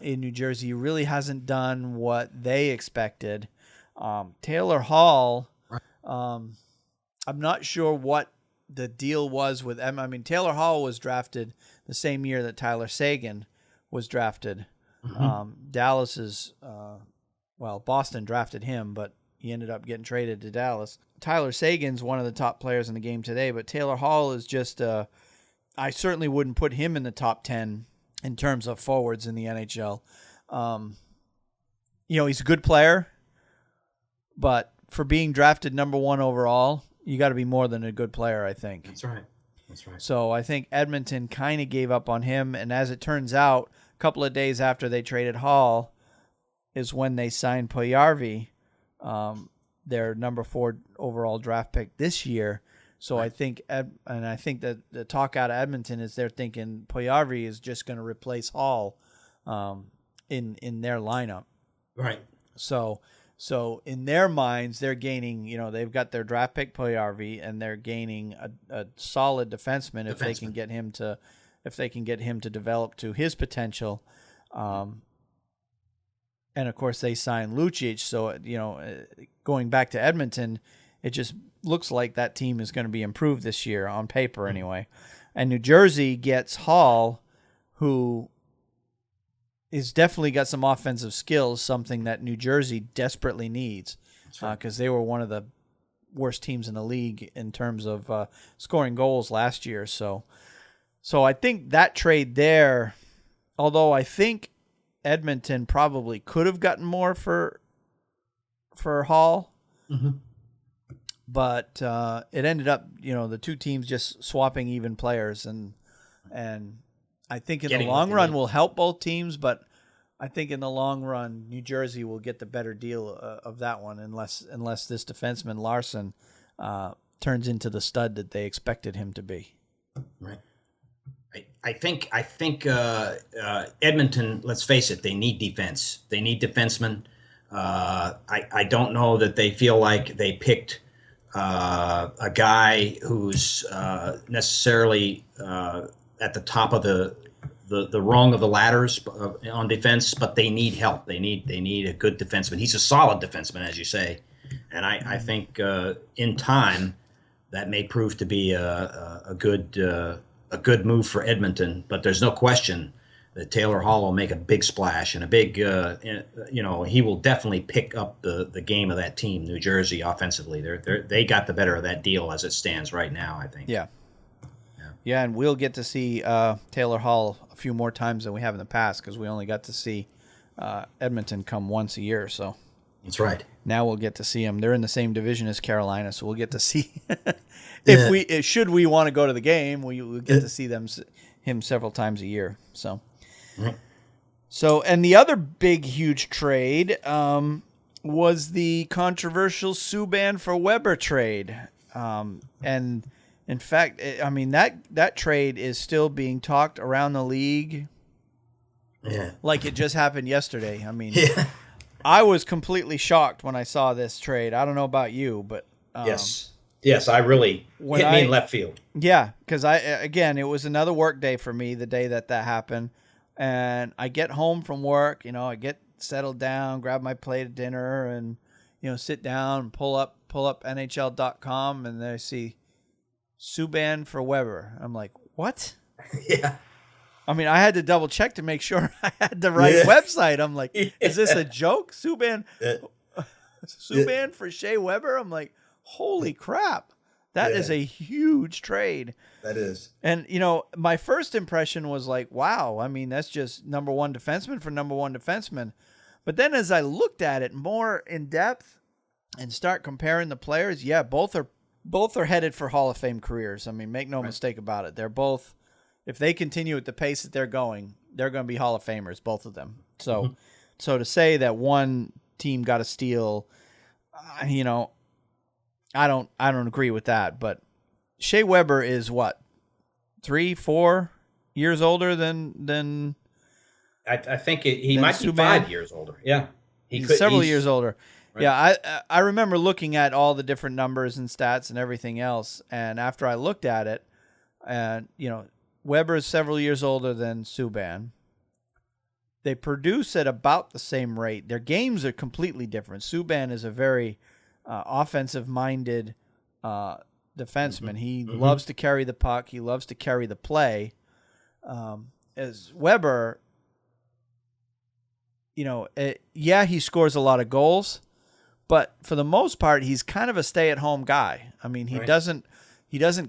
In New Jersey, he really hasn't done what they expected. Taylor Hall, I'm not sure what the deal was with him. I mean, Taylor Hall was drafted the same year that Tyler Seguin was drafted. Mm-hmm. Boston drafted him, but he ended up getting traded to Dallas. Tyler Seguin's one of the top players in the game today, but Taylor Hall is just, I certainly wouldn't put him in the top 10 in terms of forwards in the NHL. He's a good player, but for being drafted number 1 overall, you got to be more than a good player, I think. That's right. So I think Edmonton kind of gave up on him, and as it turns out, a couple of days after they traded Hall is when they signed Pojärvi, their number 4 overall draft pick this year. So I think, that the talk out of Edmonton is they're thinking Pojärvi is just going to replace Hall in their lineup. Right. So in their minds, they're gaining. They've got their draft pick Pojärvi, and they're gaining a solid defenseman if they can get him to develop to his potential. And of course, they signed Lucic. So going back to Edmonton, it just looks like that team is going to be improved this year on paper anyway. And New Jersey gets Hall, who is definitely got some offensive skills, something that New Jersey desperately needs because they were one of the worst teams in the league in terms of scoring goals last year. So I think that trade there, although I think Edmonton probably could have gotten more for Hall, but it ended up, the two teams just swapping even players, and I think in the long run will help both teams. But I think in the long run, New Jersey will get the better deal of that one, unless this defenseman Larson turns into the stud that they expected him to be. Right. I think Edmonton. Let's face it, they need defense. They need defensemen. I don't know that they feel like they picked a guy who's necessarily at the top of the rung of the ladders on defense, but they need help. They need a good defenseman. He's a solid defenseman, as you say, and I think in time that may prove to be a good move for Edmonton. But there's no question that Taylor Hall will make a big splash and a big, he will definitely pick up the game of that team, New Jersey, offensively. They got the better of that deal as it stands right now, I think. Yeah, and we'll get to see Taylor Hall a few more times than we have in the past because we only got to see Edmonton come once a year. So that's right. Now we'll get to see them. They're in the same division as Carolina, so we'll get to see should we want to go to the game, we'll get to see him several times a year. So. Right. So, and the other big, huge trade was the controversial Subban for Weber trade. And in fact, I mean, that trade is still being talked around the league. Yeah. Like it just happened yesterday. I mean, yeah. I was completely shocked when I saw this trade. I don't know about you, but Yes, I really hit me in left field. Yeah, because it was another work day for me the day that happened. And I get home from work, I get settled down, grab my plate of dinner and, sit down and pull up NHL.com and I see Subban for Weber. I'm like, what? Yeah. I mean, I had to double check to make sure I had the right website. I'm like, is this a joke? Subban for Shea Weber? I'm like, holy crap. That is a huge trade. That is. And, my first impression was like, wow, I mean, that's just number one defenseman for number one defenseman. But then as I looked at it more in depth and start comparing the players, both are headed for Hall of Fame careers. I mean, make no mistake about it. They're both, if they continue at the pace that they're going to be Hall of Famers, both of them. So, so to say that one team got a steal, I don't agree with that, but Shea Weber is what, 3-4 years older than I think he might be 5 years older. Yeah, he's several years older. Right. Yeah, I remember looking at all the different numbers and stats and everything else, and after I looked at it, and Weber is several years older than Subban. They produce at about the same rate. Their games are completely different. Subban is a very offensive-minded defenseman. He loves to carry the puck. He loves to carry the play. As Weber, he scores a lot of goals, but for the most part, he's kind of a stay-at-home guy. I mean, he doesn't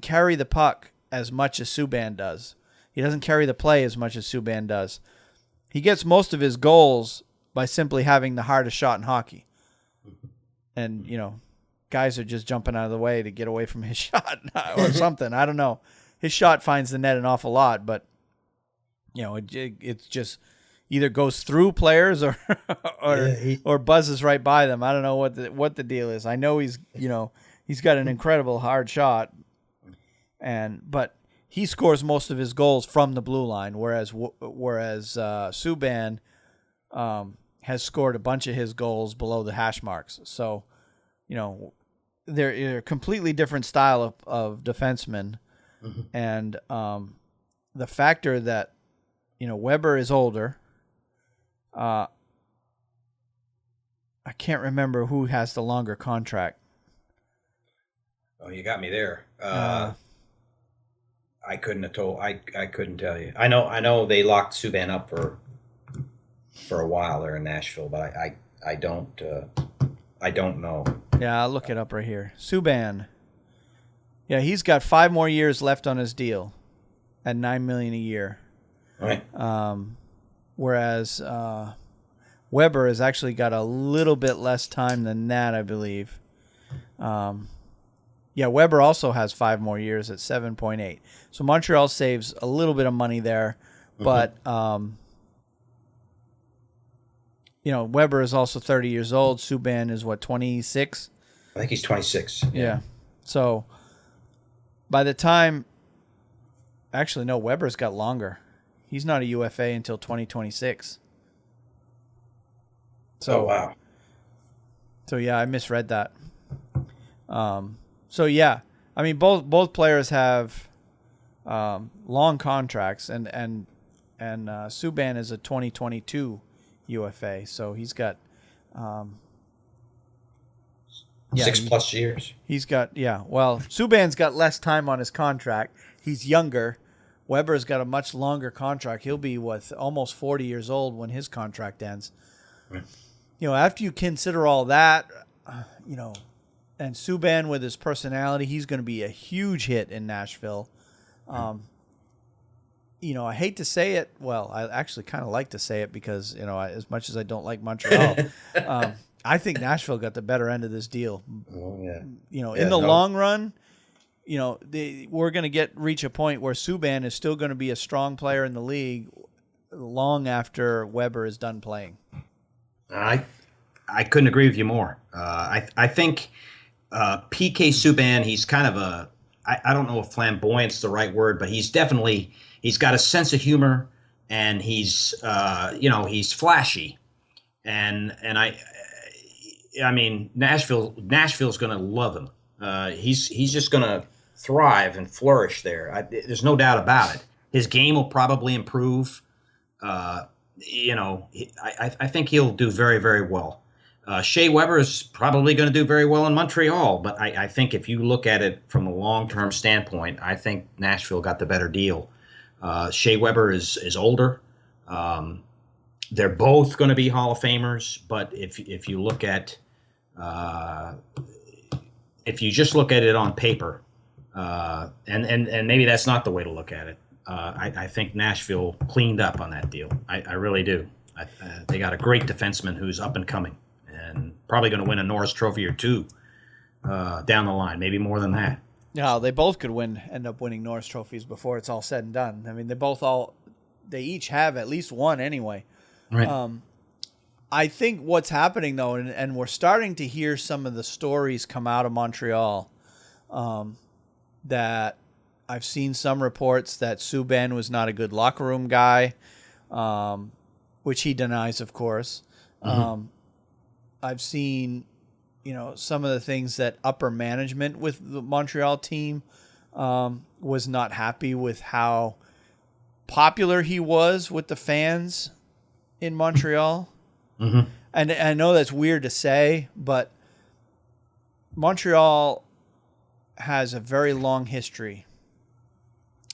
carry the puck as much as Subban does. He doesn't carry the play as much as Subban does. He gets most of his goals by simply having the hardest shot in hockey. And, guys are just jumping out of the way to get away from his shot or something. I don't know. His shot finds the net an awful lot, but, it's just either goes through players or buzzes right by them. I don't know what the deal is. I know he's got an incredible hard shot, but he scores most of his goals from the blue line, whereas Subban has scored a bunch of his goals below the hash marks. So, they're a completely different style of defensemen. And the factor that, Weber is older. I can't remember who has the longer contract. Oh, you got me there. I couldn't have told. I couldn't tell you. I know they locked Subban up for a while there in Nashville, but I don't know. Yeah, I'll look it up right here. Subban. Yeah, he's got 5 more years left on his deal at $9 million a year. All right. Whereas Weber has actually got a little bit less time than that, I believe. Weber also has 5 more years at 7.8. So Montreal saves a little bit of money there, but Weber is also 30 years old. Subban is what, 26? I think he's 26. Yeah. So by the time, actually, no, Weber's got longer. He's not a UFA until 2026. So, oh, wow. So yeah, I misread that. So yeah, I mean both players have long contracts, and Subban is a 2022 UFA, so he's got 6+ years. He's got Well, Subban's got less time on his contract. He's younger. Weber's got a much longer contract. He'll be almost 40 years old when his contract ends. Right. After you consider all that, and Subban with his personality, he's going to be a huge hit in Nashville. I hate to say it. Well, I actually kind of like to say it because, as much as I don't like Montreal, I think Nashville got the better end of this deal. Oh, yeah. In the long run, we're going to reach a point where Subban is still going to be a strong player in the league long after Weber is done playing. I couldn't agree with you more. I think PK Subban, he's kind of I don't know if flamboyant's the right word, but he's got a sense of humor, and he's flashy, and I mean Nashville's going to love him. He's just going to thrive and flourish there. There's no doubt about it. His game will probably improve. I think he'll do very, very well. Shea Weber is probably going to do very well in Montreal, but I think if you look at it from a long-term standpoint, I think Nashville got the better deal. Shea Weber is older. They're both going to be Hall of Famers, but if you look at if you just look at it on paper, and maybe that's not the way to look at it. I think Nashville cleaned up on that deal. I really do. They got a great defenseman who's up and coming, and probably going to win a Norris Trophy or two down the line, maybe more than that. Yeah, they both could end up winning Norris Trophies before it's all said and done. I mean, they each have at least one anyway. Right. I think what's happening though, and we're starting to hear some of the stories come out of Montreal, that I've seen some reports that Subban was not a good locker room guy, which he denies, of course. Mm-hmm. I've seen, some of the things that upper management with the Montreal team was not happy with how popular he was with the fans in Montreal. Mm-hmm. And I know that's weird to say, but Montreal has a very long history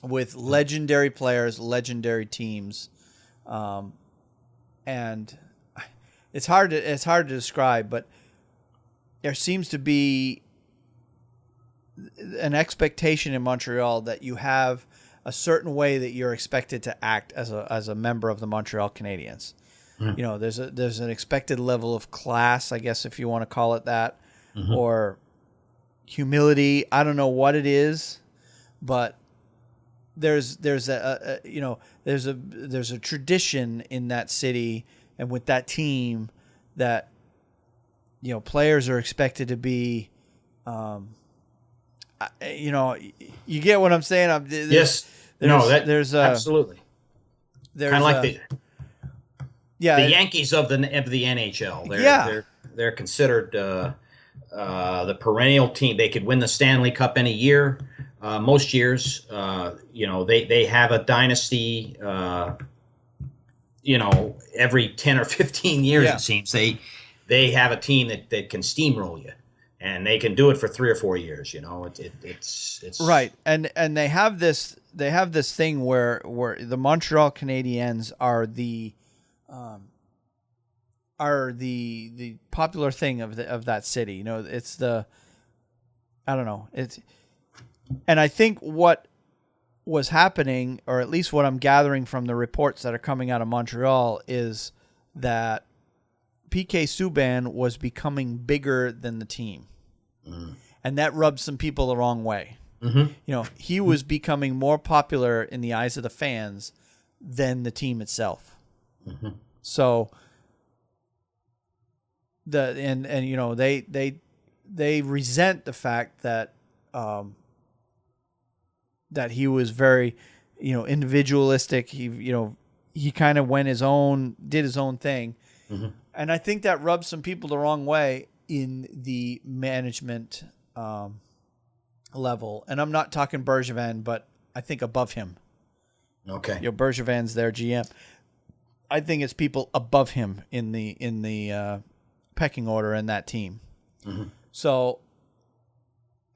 with legendary players, legendary teams, and it's hard to describe, but there seems to be an expectation in Montreal that you have a certain way that you're expected to act as a member of the Montreal Canadiens. Mm-hmm. There's an expected level of class, I guess, if you want to call it that, mm-hmm. or humility. I don't know what it is, but there's a tradition in that city and with that team that players are expected to be. You get what I'm saying? Yes. There's absolutely. There's kind of like the Yankees of the NHL. They're considered the perennial team. They could win the Stanley Cup any year. Most years, they have a dynasty. Every 10 or 15 years, it seems they have a team that can steamroll you. And they can do it for 3 or 4 years, It's right, and they have this thing where the Montreal Canadiens are the popular thing of that city. It's the, I don't know, and I think what was happening, or at least what I'm gathering from the reports that are coming out of Montreal, is that PK Subban was becoming bigger than the team. Mm. And that rubbed some people the wrong way. Mm-hmm. He was becoming more popular in the eyes of the fans than the team itself. Mm-hmm. So they resent the fact that that he was very, individualistic. He kind of did his own thing. Mm-hmm. And I think that rubs some people the wrong way in the management level. And I'm not talking Bergevin, but I think above him. Okay. Bergevin's their GM. I think it's people above him in the pecking order in that team. Mm-hmm. So,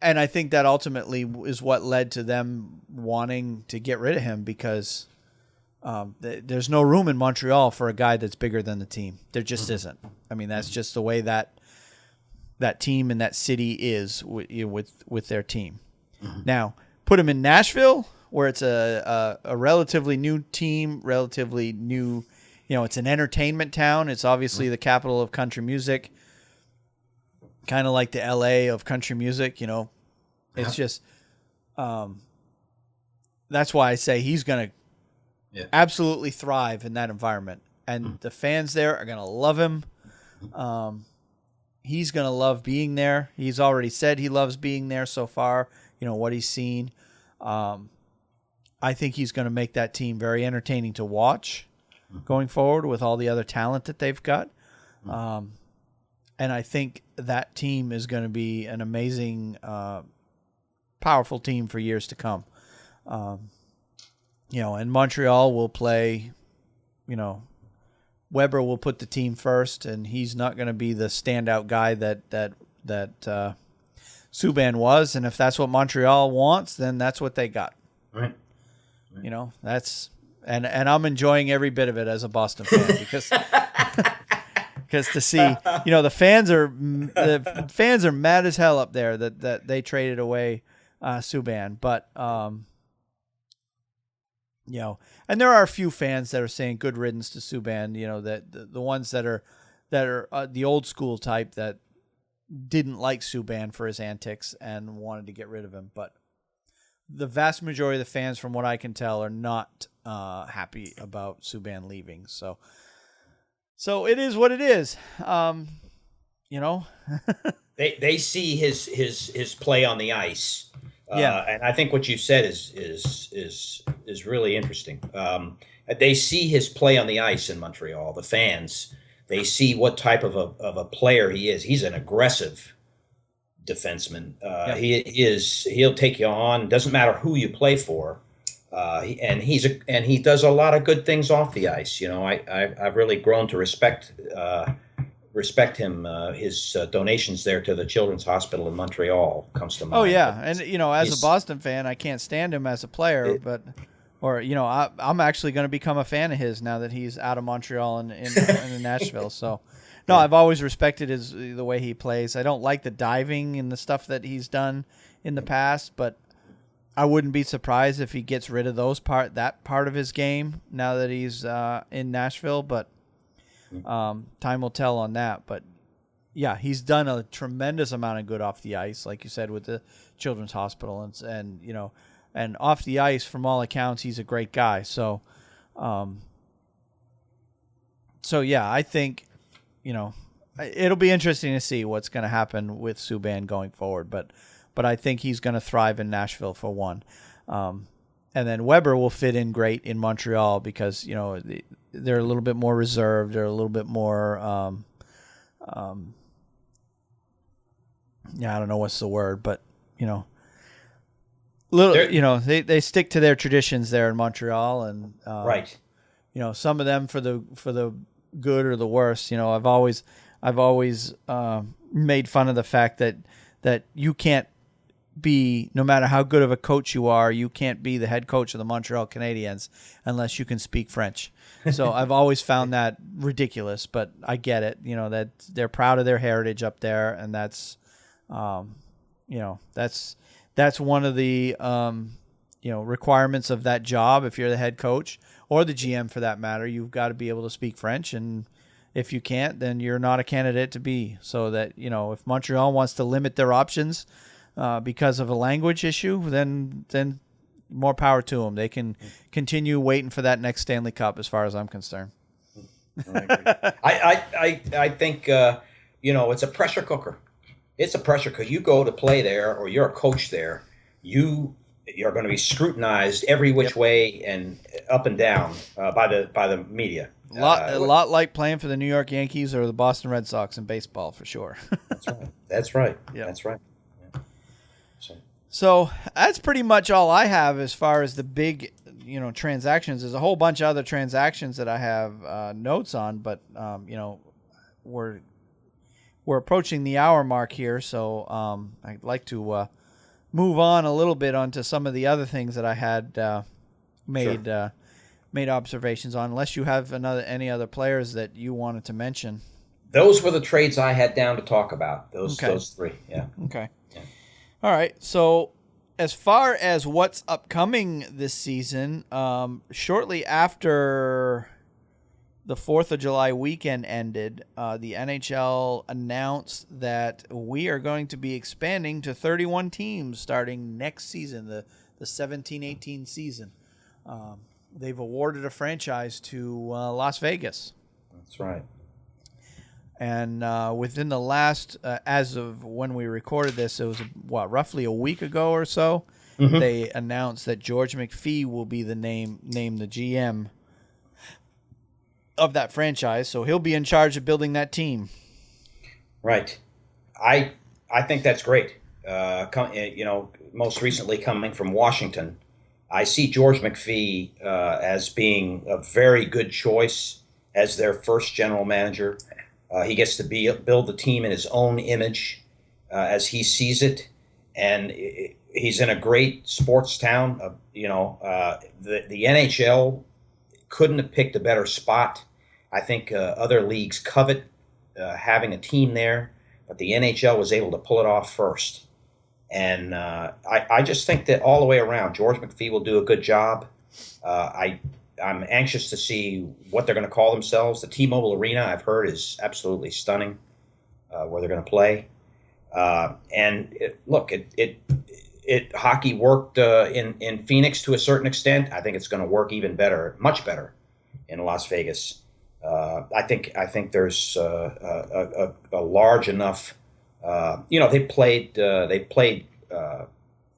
and I think that ultimately is what led to them wanting to get rid of him, because there's no room in Montreal for a guy that's bigger than the team. There just isn't. I mean, that's just the way that team and that city is with their team. Mm-hmm. Now, put him in Nashville, where it's a relatively new team, relatively new. It's an entertainment town. It's obviously the capital of country music, kind of like the LA of country music. It's just that's why I say he's going to absolutely thrive in that environment, and the fans there are going to love him. He's going to love being there. He's already said he loves being there so far. What he's seen. I think he's going to make that team very entertaining to watch going forward with all the other talent that they've got. And I think that team is going to be an amazing, powerful team for years to come. And Montreal will play, Weber will put the team first, and he's not going to be the standout guy that Subban was. And if that's what Montreal wants, then that's what they got. Right. That's and I'm enjoying every bit of it as a Boston fan, because to see, the fans are mad as hell up there that they traded away Subban, but and there are a few fans that are saying good riddance to Subban. That the ones that are the old school type that didn't like Subban for his antics and wanted to get rid of him, but the vast majority of the fans, from what I can tell, are not happy about Subban leaving. So it is what it is. They see his play on the ice. And I think what you said is really interesting. They see his play on the ice in Montreal. The fans, they see what type of a player he is. He's an aggressive defenseman. He'll take you on. Doesn't matter who you play for. He does a lot of good things off the ice. I've really grown to respect him. His donations there to the Children's Hospital in Montreal comes to mind. Oh yeah, and as a Boston fan, I can't stand him as a player, I'm actually going to become a fan of his now that he's out of Montreal and in Nashville. So. No, I've always respected the way he plays. I don't like the diving and the stuff that he's done in the past, but I wouldn't be surprised if he gets rid of that part of his game now that he's in Nashville. But time will tell on that. But yeah, he's done a tremendous amount of good off the ice, like you said, with the Children's Hospital, and off the ice, from all accounts, he's a great guy. So yeah, I think. It'll be interesting to see what's going to happen with Subban going forward, but I think he's going to thrive in Nashville for one. And then Weber will fit in great in Montreal because, they're a little bit more reserved. They're a little bit more, I don't know what's the word, but, they stick to their traditions there in Montreal, and right. Some of them for the good or the worse. I've always made fun of the fact that you can't be, no matter how good of a coach you are, you can't be the head coach of the Montreal Canadiens unless you can speak French. So I've always found that ridiculous, but I get it. That they're proud of their heritage up there, and that's one of the requirements of that job. If you're the head coach, or the GM for that matter, you've got to be able to speak French. And if you can't, then you're not a candidate to be. So that, if Montreal wants to limit their options because of a language issue, then more power to them. They can continue waiting for that next Stanley Cup, as far as I'm concerned. I think, it's a pressure cooker. It's a pressure cooker. You go to play there, or you're a coach there, you're going to be scrutinized every which way and up and down by the media. A lot like playing for the New York Yankees or the Boston Red Sox in baseball, for sure. That's right. That's right. Yeah. That's right. Yeah. So that's pretty much all I have as far as the big, transactions. There's a whole bunch of other transactions that I have notes on, but we're approaching the hour mark here, so I'd like to move on a little bit onto some of the other things that I had made observations on. Unless you have any other players that you wanted to mention. Those were the trades I had down to talk about. Those three. Yeah. Okay. Yeah. All right. So as far as what's upcoming this season, shortly after the 4th of July weekend ended, the NHL announced that we are going to be expanding to 31 teams starting next season, the 17-18 season. They've awarded a franchise to Las Vegas. That's right. And within the last, as of when we recorded this, it was, roughly a week ago or so, they announced that George McPhee will be named the GM of that franchise. So he'll be in charge of building that team. Right. I think that's great. Most recently coming from Washington, I see George McPhee as being a very good choice as their first general manager. He gets to build the team in his own image as he sees it, and he's in a great sports town. The NHL couldn't have picked a better spot. I think other leagues covet having a team there, but the NHL was able to pull it off first. And I just think that all the way around, George McPhee will do a good job. I'm anxious to see what they're going to call themselves. The T-Mobile Arena, I've heard, is absolutely stunning where they're going to play. Hockey worked in Phoenix to a certain extent. I think it's going to work even better, much better, in Las Vegas. I think there's a large enough. They played.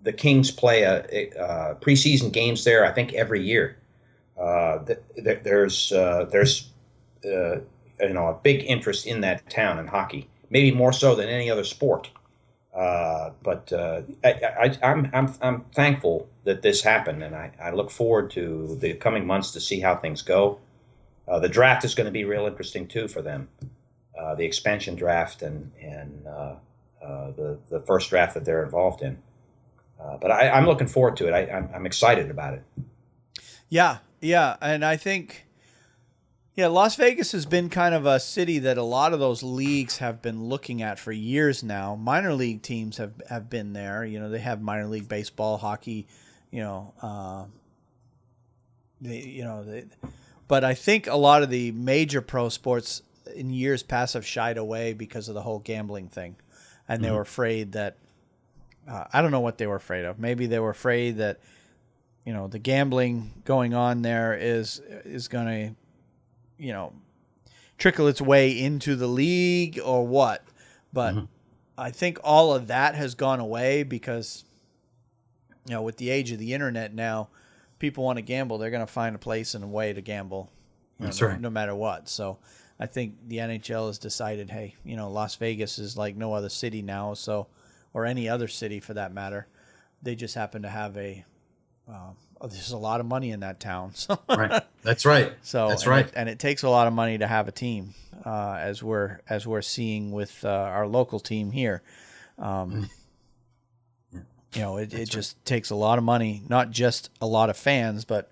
The Kings play preseason games there, I think, every year. There's a big interest in that town in hockey, maybe more so than any other sport. But I'm thankful that this happened, and I look forward to the coming months to see how things go. The draft is going to be real interesting too for them, the expansion draft and the first draft that they're involved in. But I'm looking forward to it. I'm excited about it. Yeah, and I think, Las Vegas has been kind of a city that a lot of those leagues have been looking at for years now. Minor league teams have been there. They have minor league baseball, hockey, but I think a lot of the major pro sports in years past have shied away because of the whole gambling thing, and they were afraid that I don't know what they were afraid of. Maybe they were afraid that the gambling going on there is going to trickle its way into the league or what. But I think all of that has gone away because with the age of the internet now, people want to gamble, they're going to find a place and a way to gamble. That's right. No matter what. So I think the NHL has decided, hey, Las Vegas is like no other city now, or any other city for that matter. They just happen to have there's a lot of money in that town. So. Right. That's right. That's right. And it takes a lot of money to have a team, as we're seeing with our local team here. It just takes a lot of money, not just a lot of fans, but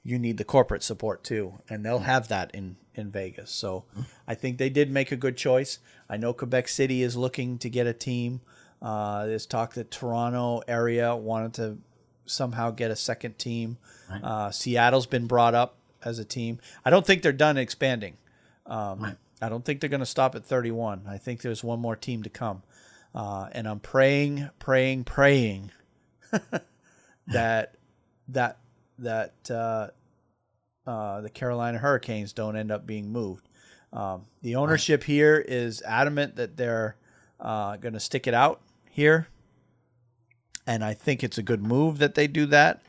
you need the corporate support too, and they'll have that in Vegas. So I think they did make a good choice. I know Quebec City is looking to get a team. There's talk that Toronto area wanted to somehow get a second team. Right. Seattle's been brought up as a team. I don't think they're done expanding. Right. I don't think they're going to stop at 31. I think there's one more team to come. And I'm praying that the Carolina Hurricanes don't end up being moved. The ownership here is adamant that they're going to stick it out here. And I think it's a good move that they do that,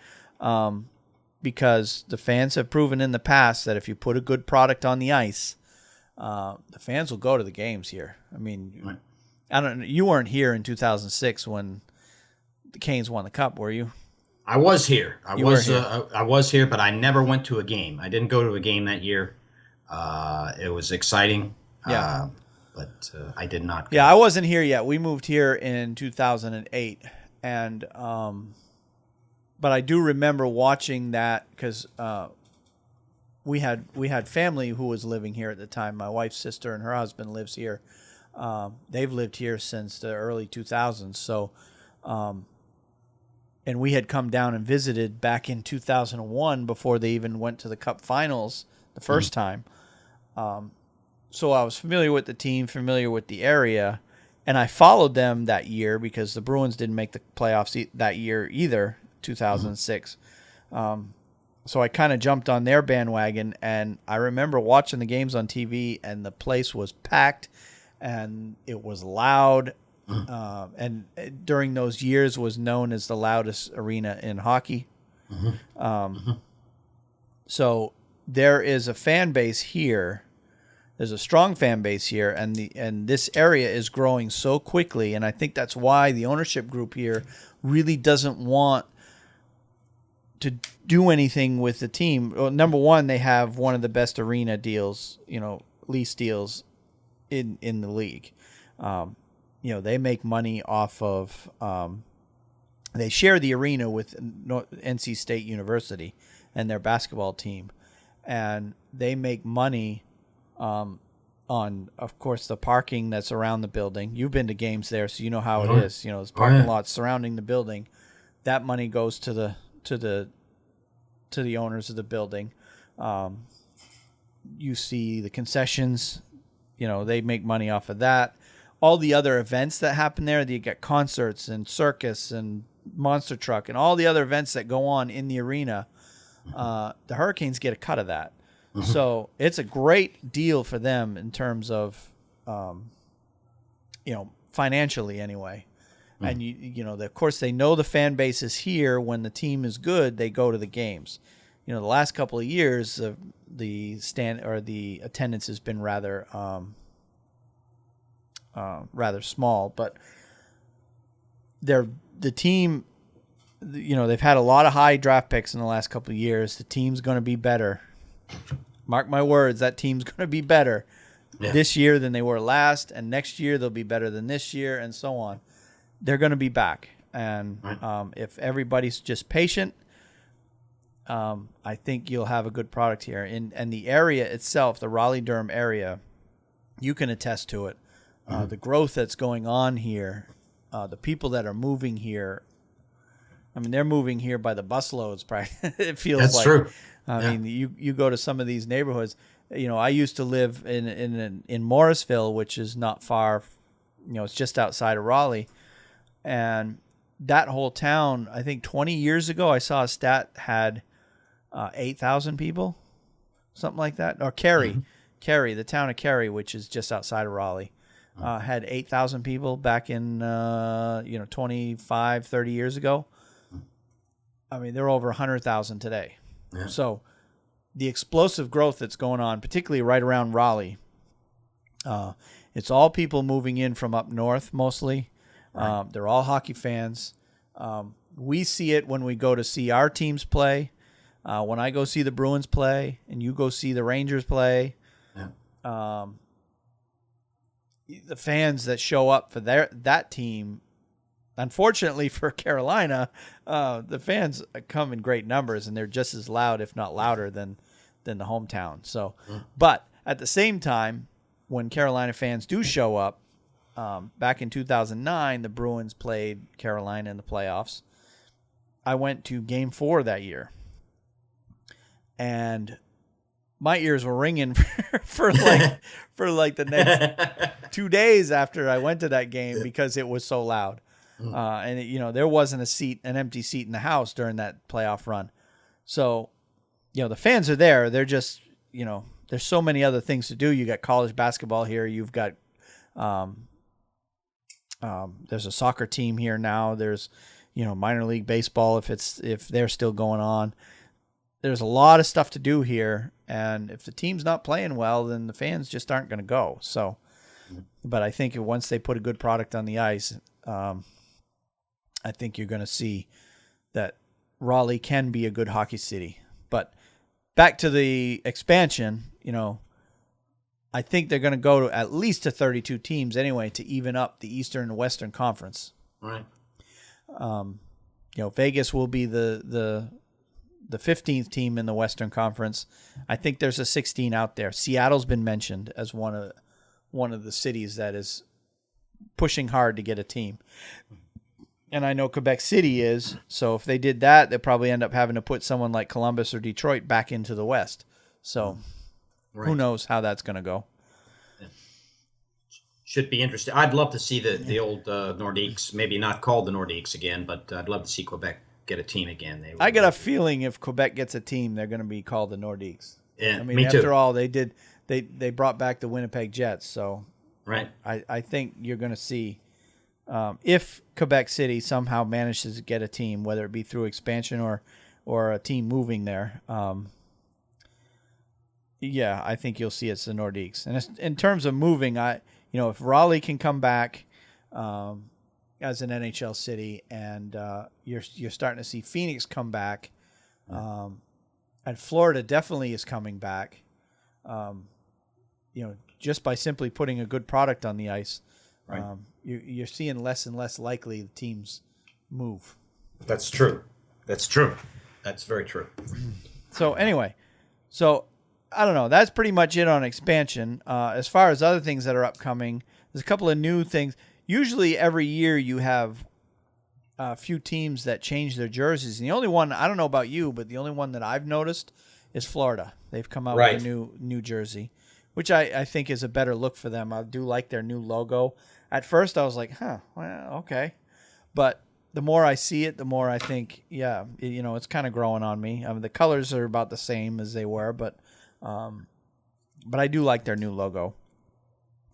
because the fans have proven in the past that if you put a good product on the ice, the fans will go to the games here. I mean, I don't. You weren't here in 2006 when the Canes won the Cup, were you? I was here. I was here, but I never went to a game. I didn't go to a game that year. It was exciting. Yeah. But I did not go. Yeah, I wasn't here yet. We moved here in 2008. And, but I do remember watching that because we had family who was living here at the time. My wife's sister and her husband lives here. They've lived here since the early 2000s. So, and we had come down and visited back in 2001 before they even went to the Cup Finals the first time. So I was familiar with the team, familiar with the area. And I followed them that year because the Bruins didn't make the playoffs that year either, 2006. So I kind of jumped on their bandwagon, and I remember watching the games on TV, and the place was packed, and it was loud. And during those years was known as the loudest arena in hockey. So there is a fan base here. There's a strong fan base here, and this area is growing so quickly, and I think that's why the ownership group here really doesn't want to do anything with the team. Well, number one, they have one of the best arena deals, lease deals in the league. They make money off of. They share the arena with NC State University and their basketball team, and they make money. On, of course, the parking that's around the building. You've been to games there, so you know how it is. There's parking lots surrounding the building. That money goes to the owners of the building. You see the concessions. They make money off of that. All the other events that happen there, you get concerts and circus and monster truck and all the other events that go on in the arena. The Hurricanes get a cut of that. So it's a great deal for them in terms of, financially anyway. And of course they know the fan base is here. When the team is good, they go to the games. The last couple of years, the attendance has been rather small. But the team, they've had a lot of high draft picks in the last couple of years. The team's going to be better. Mark my words, that team's going to be better this year than they were last, and next year they'll be better than this year, and so on. They're going to be back, and if everybody's just patient, I think you'll have a good product here. And the area itself, the Raleigh-Durham area, you can attest to it. The growth that's going on here, the people that are moving here, I mean, they're moving here by the busloads. It feels that's like. True. I mean, you go to some of these neighborhoods. I used to live in Morrisville, which is not far. It's just outside of Raleigh, and that whole town. I think 20 years ago, I saw a stat had 8,000 people, something like that. Or Cary, the town of Cary, which is just outside of Raleigh, had 8,000 people back in 25, 30 years ago. I mean, they're over 100,000 today. Yeah. So the explosive growth that's going on, particularly right around Raleigh, it's all people moving in from up north mostly. Right. They're all hockey fans. We see it when we go to see our teams play. When I go see the Bruins play and you go see the Rangers play, the fans that show up for that team, unfortunately for Carolina, the fans come in great numbers, and they're just as loud, if not louder, than the hometown. So, but at the same time, when Carolina fans do show up, back in 2009, the Bruins played Carolina in the playoffs. I went to Game 4 that year, and my ears were ringing for the next 2 days after I went to that game because it was so loud. And there wasn't an empty seat in the house during that playoff run. So, the fans are there. They're just, there's so many other things to do. You got college basketball here. You've got there's a soccer team here now. There's minor league baseball if they're still going on. There's a lot of stuff to do here, and if the team's not playing well, then the fans just aren't going to go. So, but I think once they put a good product on the ice, I think you're going to see that Raleigh can be a good hockey city. But back to the expansion, I think they're going to go at least to 32 teams anyway to even up the Eastern and Western Conference. Right. Vegas will be the 15th team in the Western Conference. I think there's a 16 out there. Seattle's been mentioned as one of the cities that is pushing hard to get a team. And I know Quebec City is, so if they did that, they'd probably end up having to put someone like Columbus or Detroit back into the West. So who knows how that's going to go. Should be interesting. I'd love to see the old Nordiques, maybe not called the Nordiques again, but I'd love to see Quebec get a team again. I got a feeling if Quebec gets a team, they're going to be called the Nordiques. Yeah, I mean, me too. after all, they brought back the Winnipeg Jets, so right. I think you're going to see if Quebec City somehow manages to get a team, whether it be through expansion or a team moving there. I think you'll see it's the Nordiques. And in terms of moving, if Raleigh can come back as an NHL city, and you're starting to see Phoenix come back, and Florida definitely is coming back. Just by simply putting a good product on the ice, right. You're seeing less and less likely the teams move. That's true. That's true. That's very true. So anyway, I don't know. That's pretty much it on expansion. As far as other things that are upcoming, there's a couple of new things. Usually every year you have a few teams that change their jerseys. And the only one, I don't know about you, but the only one that I've noticed is Florida. They've come out with a new jersey, which I think is a better look for them. I do like their new logo. At first I was like, well, okay. But the more I see it, the more I think, it's kind of growing on me. I mean, the colors are about the same as they were, but I do like their new logo.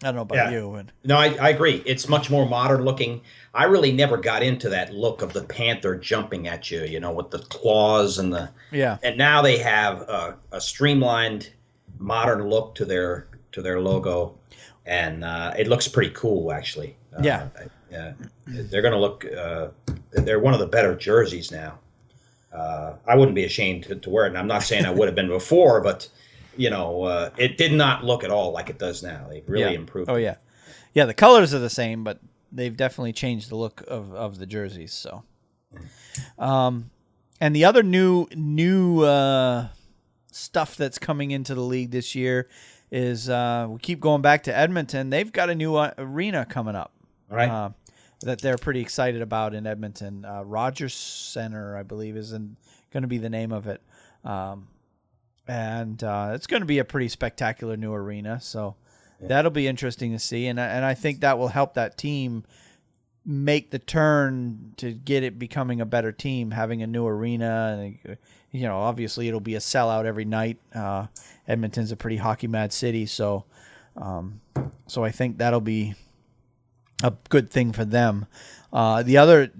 I don't know about you. No, I agree. It's much more modern looking. I really never got into that look of the panther jumping at you, with the claws and the And now they have a streamlined, modern look to their logo, and it looks pretty cool actually. They're going to look. They're one of the better jerseys now. I wouldn't be ashamed to wear it. And I'm not saying I would have been before, but. It did not look at all like it does now. They've really improved. Oh, yeah. Yeah, the colors are the same, but they've definitely changed the look of the jerseys. So, and the other new stuff that's coming into the league this year is we keep going back to Edmonton. They've got a new arena coming up. Right. That they're pretty excited about in Edmonton. Rogers Center, I believe, is going to be the name of it. And it's going to be a pretty spectacular new arena, so that'll be interesting to see. And I think that will help that team make the turn to get it becoming a better team, having a new arena. And, obviously it'll be a sellout every night. Edmonton's a pretty hockey mad city, so I think that'll be a good thing for them. The other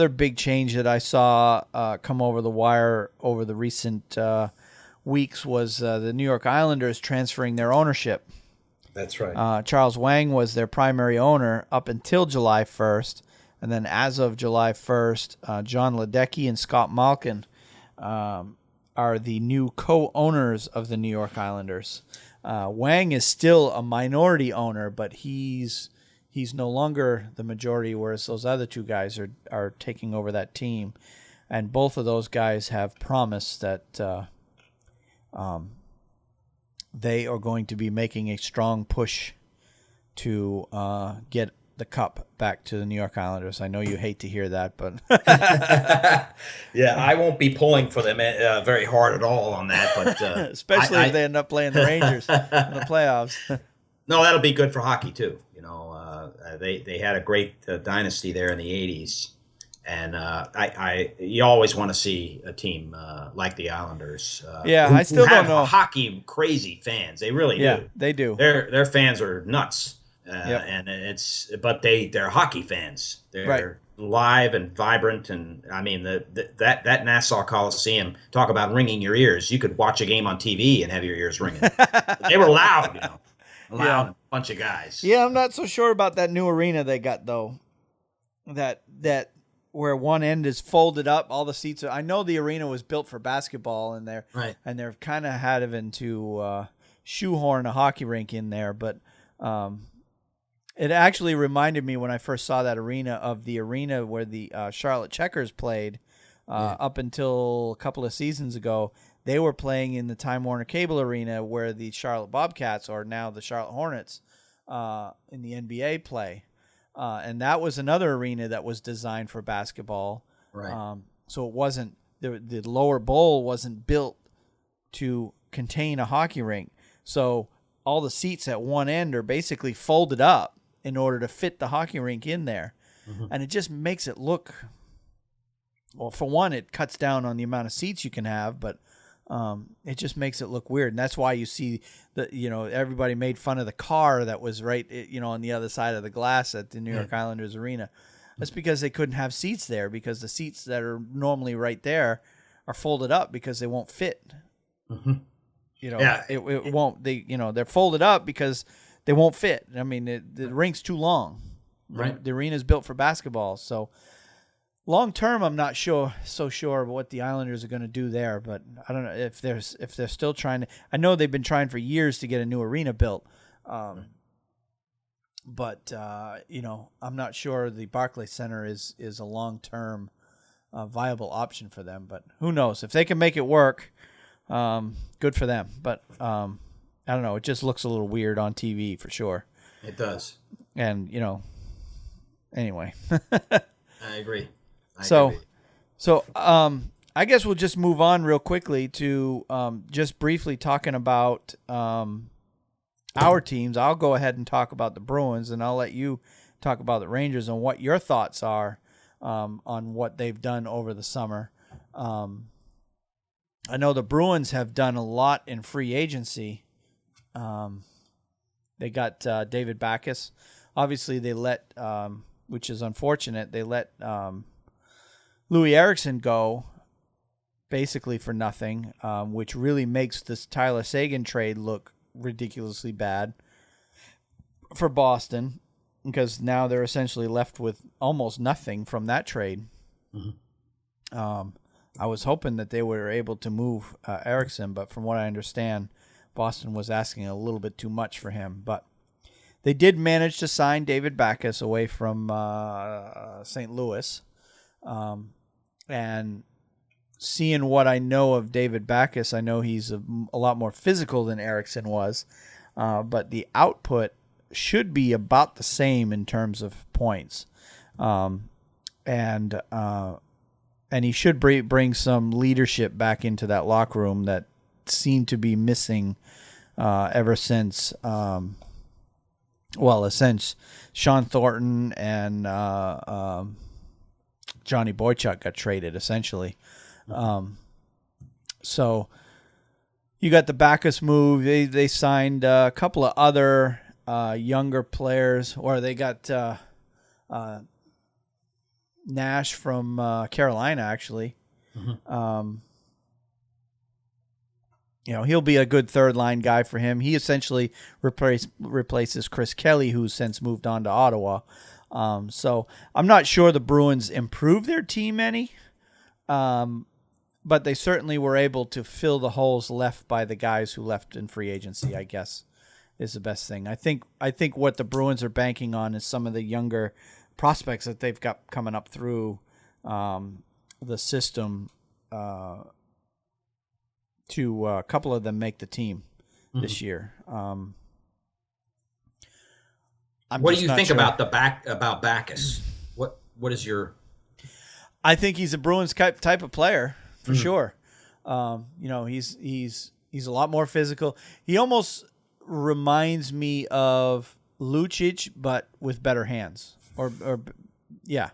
big change that I saw come over the wire over the recent weeks was the New York Islanders transferring their ownership. That's right. Charles Wang was their primary owner up until July 1st. And then as of July 1st, John Ledecky and Scott Malkin are the new co-owners of the New York Islanders. Wang is still a minority owner, but he's no longer the majority, whereas those other two guys are taking over that team. And both of those guys have promised that they are going to be making a strong push to get the cup back to the New York Islanders. I know you hate to hear that, but I won't be pulling for them very hard at all on that. But especially if they end up playing the Rangers in the playoffs. No, that'll be good for hockey too. They had a great dynasty there in the '80s, And you always want to see a team like the Islanders. Yeah, who, I still who have don't know. hockey crazy fans. They really Yeah, do. they do. Their fans are nuts. Yep. And but they're hockey fans. They're Right. live and vibrant, and I mean that Nassau Coliseum. Talk about ringing your ears. You could watch a game on TV and have your ears ringing. They were loud, Yeah. bunch of guys. Yeah, I'm not so sure about that new arena they got though. That where one end is folded up, all the seats are. I know the arena was built for basketball, and they're kind of having to shoehorn a hockey rink in there, but. It actually reminded me when I first saw that arena of the arena where the Charlotte Checkers played up until a couple of seasons ago. They were playing in the Time Warner Cable Arena where the Charlotte Bobcats, or now the Charlotte Hornets, in the NBA play. And that was another arena that was designed for basketball. Right. So it wasn't, the lower bowl wasn't built to contain a hockey rink. So all the seats at one end are basically folded up in order to fit the hockey rink in there. Mm-hmm. And it just makes it look, well, for one, it cuts down on the amount of seats you can have, but it just makes it look weird. And that's why you see that, everybody made fun of the car that was right, on the other side of the glass at the New York Islanders arena. That's because they couldn't have seats there, because the seats that are normally right there are folded up because they won't fit. Mm-hmm. It won't. They're folded up because they won't fit. I mean, the rink's too long. Right. The arena's built for basketball. So long term, I'm not so sure what the Islanders are going to do there. But I don't know if they're still trying to. I know they've been trying for years to get a new arena built. But I'm not sure the Barclays Center is a long term viable option for them. But who knows? If they can make it work. Good for them, but I don't know. It just looks a little weird on TV for sure. It does. And anyway. I agree. So I guess we'll just move on real quickly to just briefly talking about our teams. I'll go ahead and talk about the Bruins, and I'll let you talk about the Rangers and what your thoughts are on what they've done over the summer. I know the Bruins have done a lot in free agency. They got David Backes. Obviously, they let, which is unfortunate, they let Louis Eriksson go basically for nothing, which really makes this Tyler Seguin trade look ridiculously bad for Boston, because now they're essentially left with almost nothing from that trade. Mm-hmm. I was hoping that they were able to move Eriksson, but from what I understand, Boston was asking a little bit too much for him. But they did manage to sign David Backes away from St. Louis. And seeing what I know of David Backes, I know he's a lot more physical than Eriksson was. But the output should be about the same in terms of points. And he should bring some leadership back into that locker room that seemed to be missing ever since, since Sean Thornton and Johnny Boychuk got traded, essentially. So you got the Backes move. They signed a couple of other younger players, or they got Nash from Carolina, actually. Mm-hmm. He'll be a good third line guy for him. He essentially replaces Chris Kelly, who's since moved on to Ottawa. So I'm not sure the Bruins improved their team any, but they certainly were able to fill the holes left by the guys who left in free agency, I guess, is the best thing. I think what the Bruins are banking on is some of the younger prospects that they've got coming up through the system, to a couple of them make the team this year. What do you think about about Backes? What is your? I think he's a Bruins type of player for sure. He's a lot more physical. He almost reminds me of Lucic, but with better hands. Or yeah.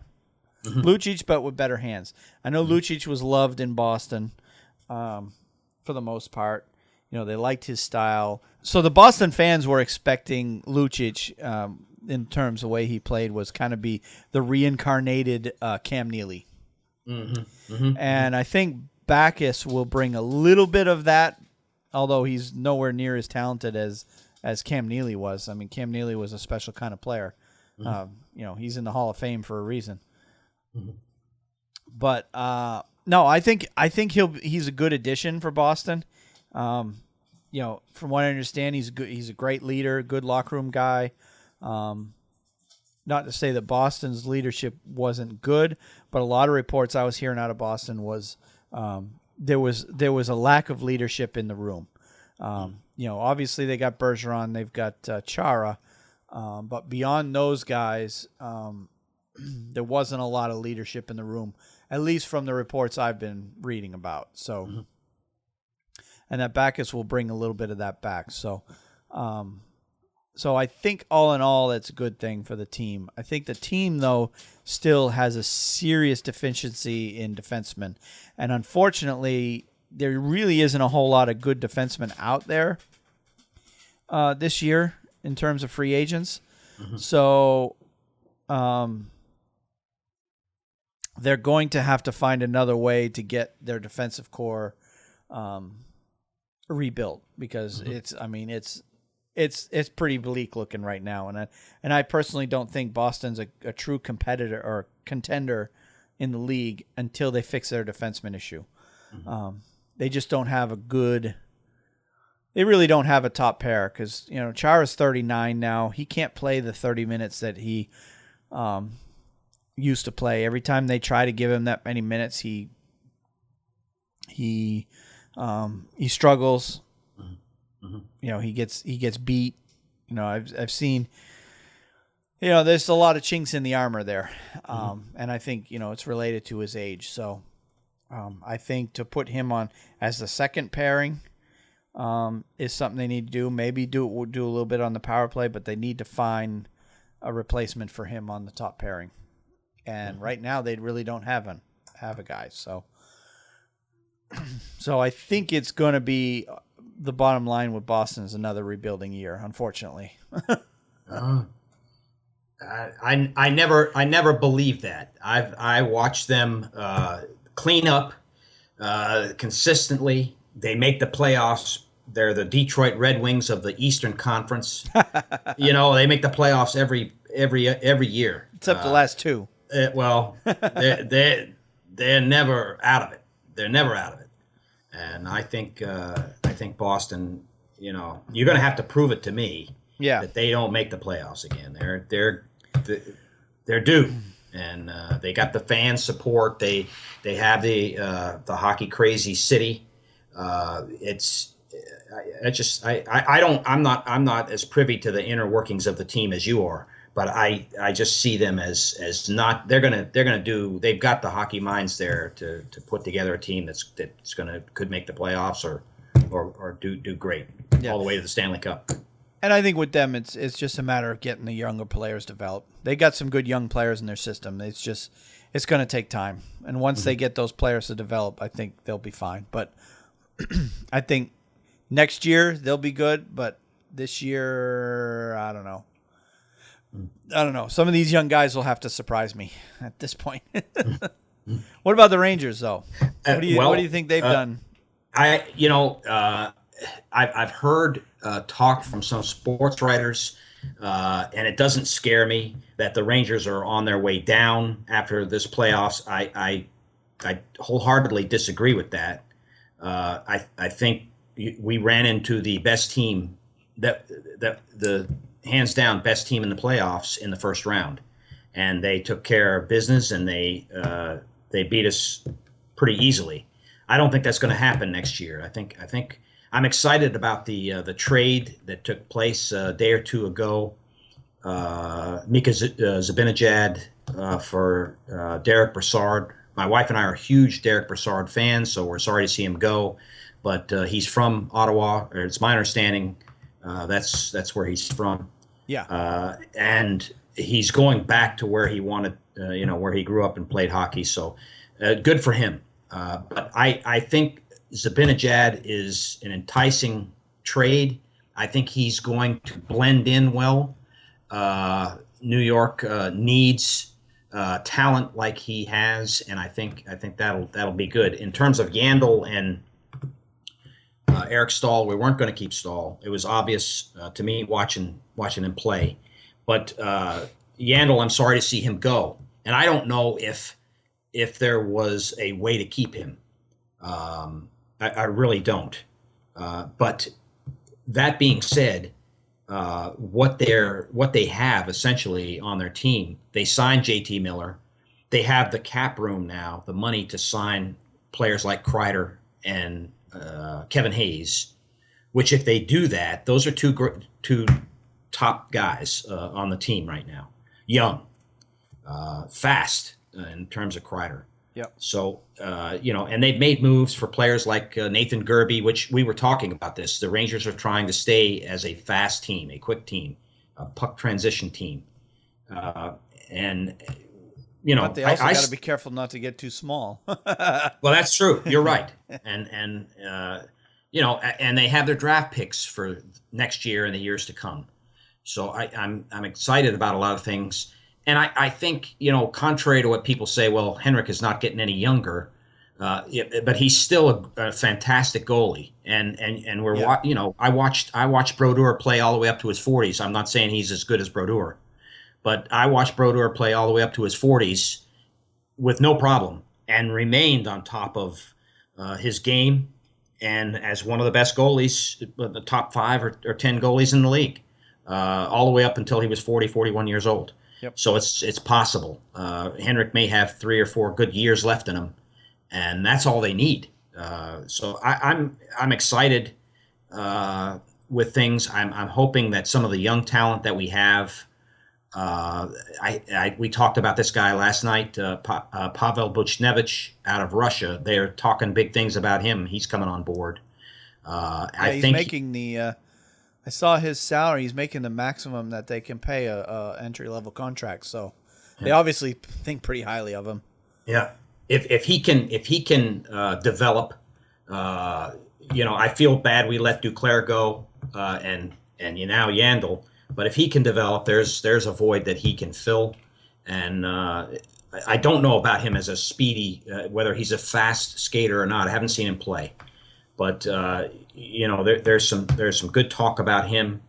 Lucic, but with better hands. I know Lucic was loved in Boston for the most part. They liked his style. So the Boston fans were expecting Lucic, in terms of the way he played, was kind of be the reincarnated Cam Neely. And I think Backus will bring a little bit of that, although he's nowhere near as talented as Cam Neely was. I mean, Cam Neely was a special kind of player. He's in the Hall of Fame for a reason. But no, I think he's a good addition for Boston. From what I understand, he's a great leader, good locker room guy. Not to say that Boston's leadership wasn't good, but a lot of reports I was hearing out of Boston was there was a lack of leadership in the room. Obviously they got Bergeron, they've got Chara, but beyond those guys, there wasn't a lot of leadership in the room, at least from the reports I've been reading about. So, and that Backus will bring a little bit of that back. So, so I think all in all, that's a good thing for the team. I think the team, though, still has a serious deficiency in defensemen. And unfortunately, there really isn't a whole lot of good defensemen out there this year in terms of free agents. So they're going to have to find another way to get their defensive core rebuilt, because it's pretty bleak looking right now, and I personally don't think Boston's a true competitor or contender in the league until they fix their defenseman issue. They just don't have they really don't have a top pair, because Chara's 39 now. He can't play the 30 minutes that he used to play. Every time they try to give him that many minutes, he struggles. He gets beat. I've seen, there's a lot of chinks in the armor there. And I think, it's related to his age. So I think to put him on as the second pairing is something they need to do. Maybe do a little bit on the power play, but they need to find a replacement for him on the top pairing. And right now they really don't have a guy. So I think it's going to be the bottom line with Boston is another rebuilding year, unfortunately. I never believed that. I watched them clean up consistently. They make the playoffs. They're the Detroit Red Wings of the Eastern Conference. They make the playoffs every year, except the last two. They're never out of it. They're never out of it. And I think Boston, you're going to have to prove it to me that they don't make the playoffs again. They're due, and they got the fan support. They have the hockey crazy city. I'm not as privy to the inner workings of the team as you are. But I just see them as not. They're gonna do. They've got the hockey minds there to put together a team could make the playoffs or do great all the way to the Stanley Cup. And I think with them, it's just a matter of getting the younger players developed. They got some good young players in their system. It's going to take time. And once they get those players to develop, I think they'll be fine. But I think next year they'll be good. But this year, I don't know. Some of these young guys will have to surprise me at this point. What about the Rangers, though? What do you think they've done? I've heard talk from some sports writers, and it doesn't scare me that the Rangers are on their way down after this playoffs. I wholeheartedly disagree with that. I think we ran into the best team the hands down best team in the playoffs in the first round, and they took care of business, and they beat us pretty easily. I don't think that's going to happen next year. I think I'm excited about the trade that took place a day or two ago. Mika Zibanejad for Derek Brassard. My wife and I are huge Derek Brassard fans, so we're sorry to see him go. But he's from Ottawa, or it's my understanding that's where he's from. Yeah. And he's going back to where he wanted, where he grew up and played hockey. So good for him. But I think Zibanejad is an enticing trade. I think he's going to blend in well. New York needs talent like he has, and I think that'll be good. In terms of Yandel and Eric Stahl, we weren't going to keep Stahl. It was obvious to me watching him play. But Yandel, I'm sorry to see him go, and I don't know if there was a way to keep him. I really don't. But that being said, what they have essentially on their team, they signed JT Miller. They have the cap room now, the money to sign players like Kreider and Kevin Hayes, which if they do that, those are two top guys on the team right now. Young, fast in terms of Kreider. Yep. So, and they've made moves for players like Nathan Gerbe, which we were talking about this. The Rangers are trying to stay as a fast team, a quick team, a puck transition team. But they also got to be careful not to get too small. Well, that's true. You're right. And they have their draft picks for next year and the years to come. So I'm excited about a lot of things. And I think, contrary to what people say, well, Henrik is not getting any younger, but he's still a fantastic goalie. And we're, I watched Brodeur play all the way up to his 40s. I'm not saying he's as good as Brodeur, but I watched Brodeur play all the way up to his 40s with no problem and remained on top of his game and as one of the best goalies, the top 5 or 10 goalies in the league, all the way up until he was 40, 41 years old. Yep. So it's possible. Henrik may have 3 or 4 good years left in him, and that's all they need. So I'm excited with things. I'm hoping that some of the young talent that we have. We talked about this guy last night, Pavel Buchnevich out of Russia. They're talking big things about him. He's coming on board. He's making the. I saw his salary. He's making the maximum that they can pay a entry level contract. So they obviously think pretty highly of him. Yeah, if he can develop, I feel bad we let Duclair go and now Yandel, but if he can develop, there's a void that he can fill, and I don't know about him as a speedy, whether he's a fast skater or not. I haven't seen him play. But there's some good talk about him.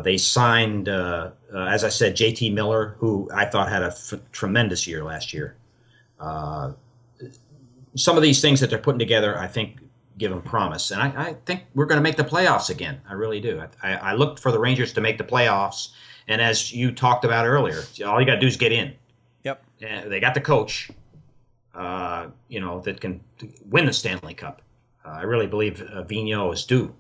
They signed, as I said, JT Miller, who I thought had a tremendous year last year. Some of these things that they're putting together, I think, give them promise, and I think we're going to make the playoffs again. I really do. I looked for the Rangers to make the playoffs, and as you talked about earlier, all you got to do is get in. Yep. And they got the coach, that can win the Stanley Cup. I really believe Vigneault is due.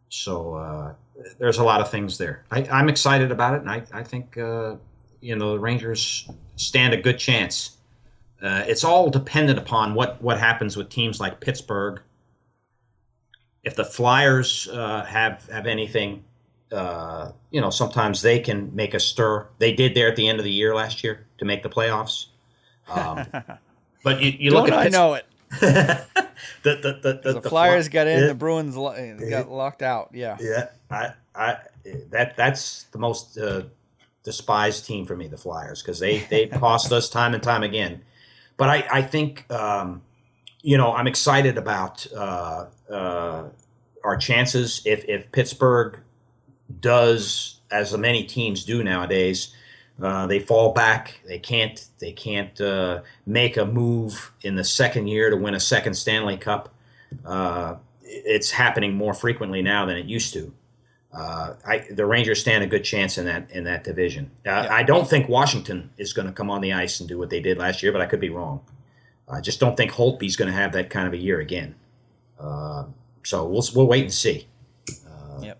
So there's a lot of things there. I'm excited about it, and I think, the Rangers stand a good chance. It's all dependent upon what happens with teams like Pittsburgh. If the Flyers have anything, sometimes they can make a stir. They did there at the end of the year last year to make the playoffs. But you look at I know it. the Flyers got in, the Bruins got locked out. Yeah. Yeah. That's the most despised team for me, the Flyers, because they cost us time and time again. But I think I'm excited about our chances if Pittsburgh does, as many teams do nowadays. They fall back. They can't make a move in the second year to win a second Stanley Cup. It's happening more frequently now than it used to. The Rangers stand a good chance in that division. I don't think Washington is going to come on the ice and do what they did last year, but I could be wrong. I just don't think Holtby's going to have that kind of a year again. So we'll wait and see. Yep.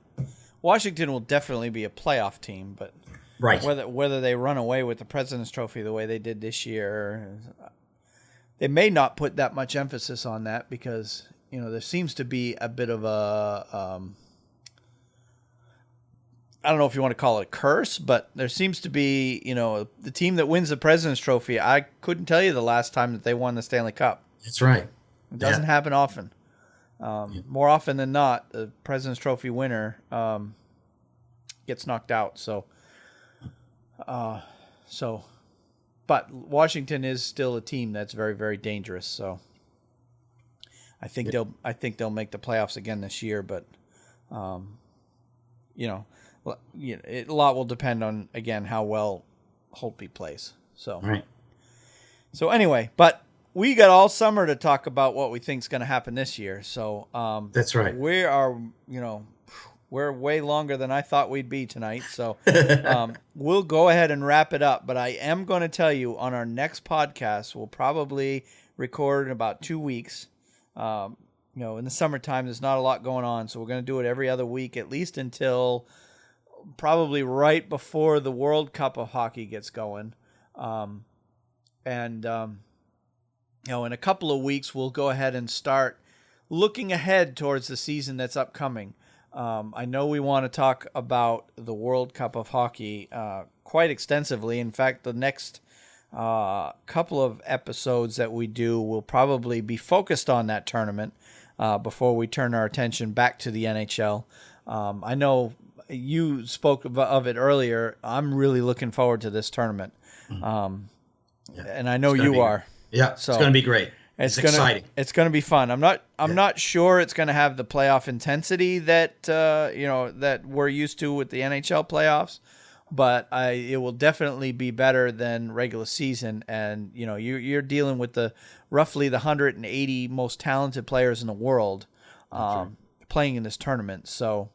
Washington will definitely be a playoff team, but. Right. Whether they run away with the President's Trophy the way they did this year, they may not put that much emphasis on that because there seems to be a bit of a I don't know if you want to call it a curse, but there seems to be, the team that wins the President's Trophy. I couldn't tell you the last time that they won the Stanley Cup. That's right. It doesn't happen often. More often than not, the President's Trophy winner gets knocked out. But Washington is still a team that's very, very dangerous. So I think they'll make the playoffs again this year. But a lot will depend on, again, how well Holtby plays. So right. So anyway, but we got all summer to talk about what we think is going to happen this year. So that's right. We are, we're way longer than I thought we'd be tonight. So we'll go ahead and wrap it up. But I am going to tell you, on our next podcast, we'll probably record in about 2 weeks. In the summertime, there's not a lot going on, so we're going to do it every other week, at least until probably right before the World Cup of hockey gets going. In a couple of weeks, we'll go ahead and start looking ahead towards the season that's upcoming. I know we want to talk about the World Cup of hockey quite extensively. In fact, the next couple of episodes that we do will probably be focused on that tournament before we turn our attention back to the NHL. I know you spoke of it earlier. I'm really looking forward to this tournament. And I know you are. Yeah, so it's going to be great. It's exciting. It's going to be fun. I'm not sure it's going to have the playoff intensity that that we're used to with the NHL playoffs, but it will definitely be better than regular season. And you're dealing with roughly the 180 most talented players in the world playing in this tournament. So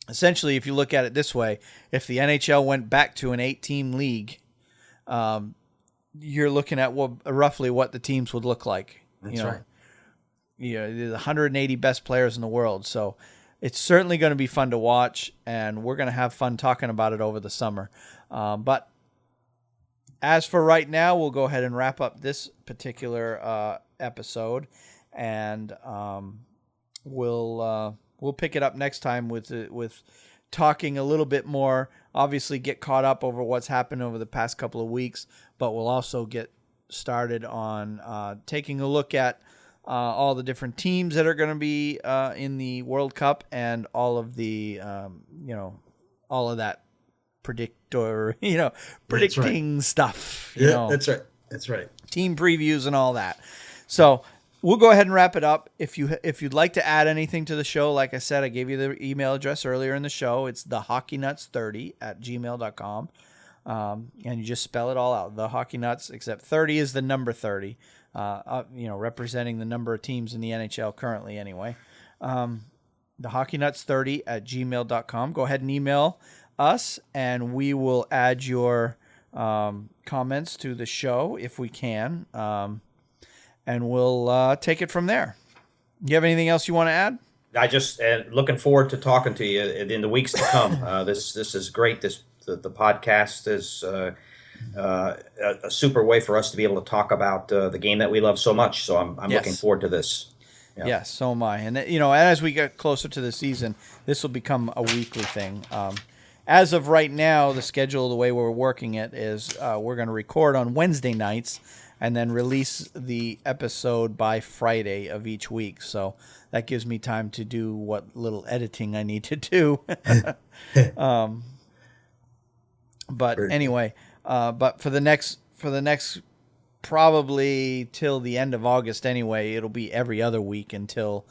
essentially, if you look at it this way, if the NHL went back to an 8-team league, you're looking at roughly what the teams would look like. That's right. The 180 best players in the world. So it's certainly going to be fun to watch, and we're going to have fun talking about it over the summer. But as for right now, we'll go ahead and wrap up this particular episode, and we'll pick it up next time with talking a little bit more. Obviously, get caught up over what's happened over the past couple of weeks, but we'll also get started on taking a look at all the different teams that are going to be in the World Cup and all of the, all of that predicting stuff. That's right. That's right. Team previews and all that. So we'll go ahead and wrap it up. If you'd like to add anything to the show, like I said, I gave you the email address earlier in the show. It's thehockeynuts30@gmail.com. And you just spell it all out. The Hockey Nuts, except 30 is the number 30, representing the number of teams in the NHL currently anyway. Thehockeynuts30@gmail.com. Go ahead and email us, and we will add your comments to the show if we can. And we'll take it from there. You have anything else you want to add? I just looking forward to talking to you in the weeks to come. This is great. The podcast is a super way for us to be able to talk about the game that we love so much. So I'm looking forward to this. Yeah. Yes, so am I. And as we get closer to the season, this will become a weekly thing. As of right now, the schedule, the way we're working it is we're going to record on Wednesday nights and then release the episode by Friday of each week. So that gives me time to do what little editing I need to do. But anyway, but for the next probably till the end of August anyway, it'll be every other week until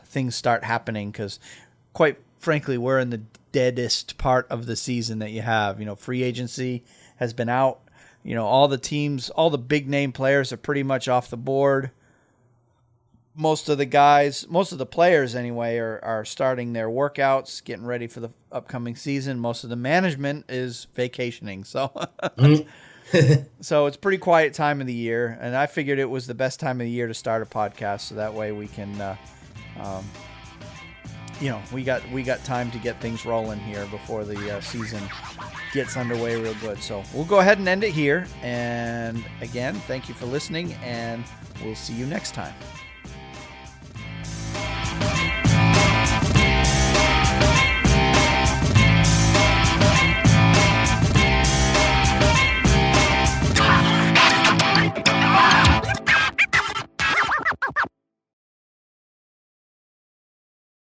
things start happening. Because quite frankly, we're in the deadest part of the season that you have. Free agency has been out. All the teams, all the big name players are pretty much off the board. Most of the players anyway, are starting their workouts, getting ready for the upcoming season. Most of the management is vacationing. So, so it's a pretty quiet time of the year. And I figured it was the best time of the year to start a podcast. So that way we can, we got time to get things rolling here before the season gets underway real good. So we'll go ahead and end it here. And again, thank you for listening, and we'll see you next time.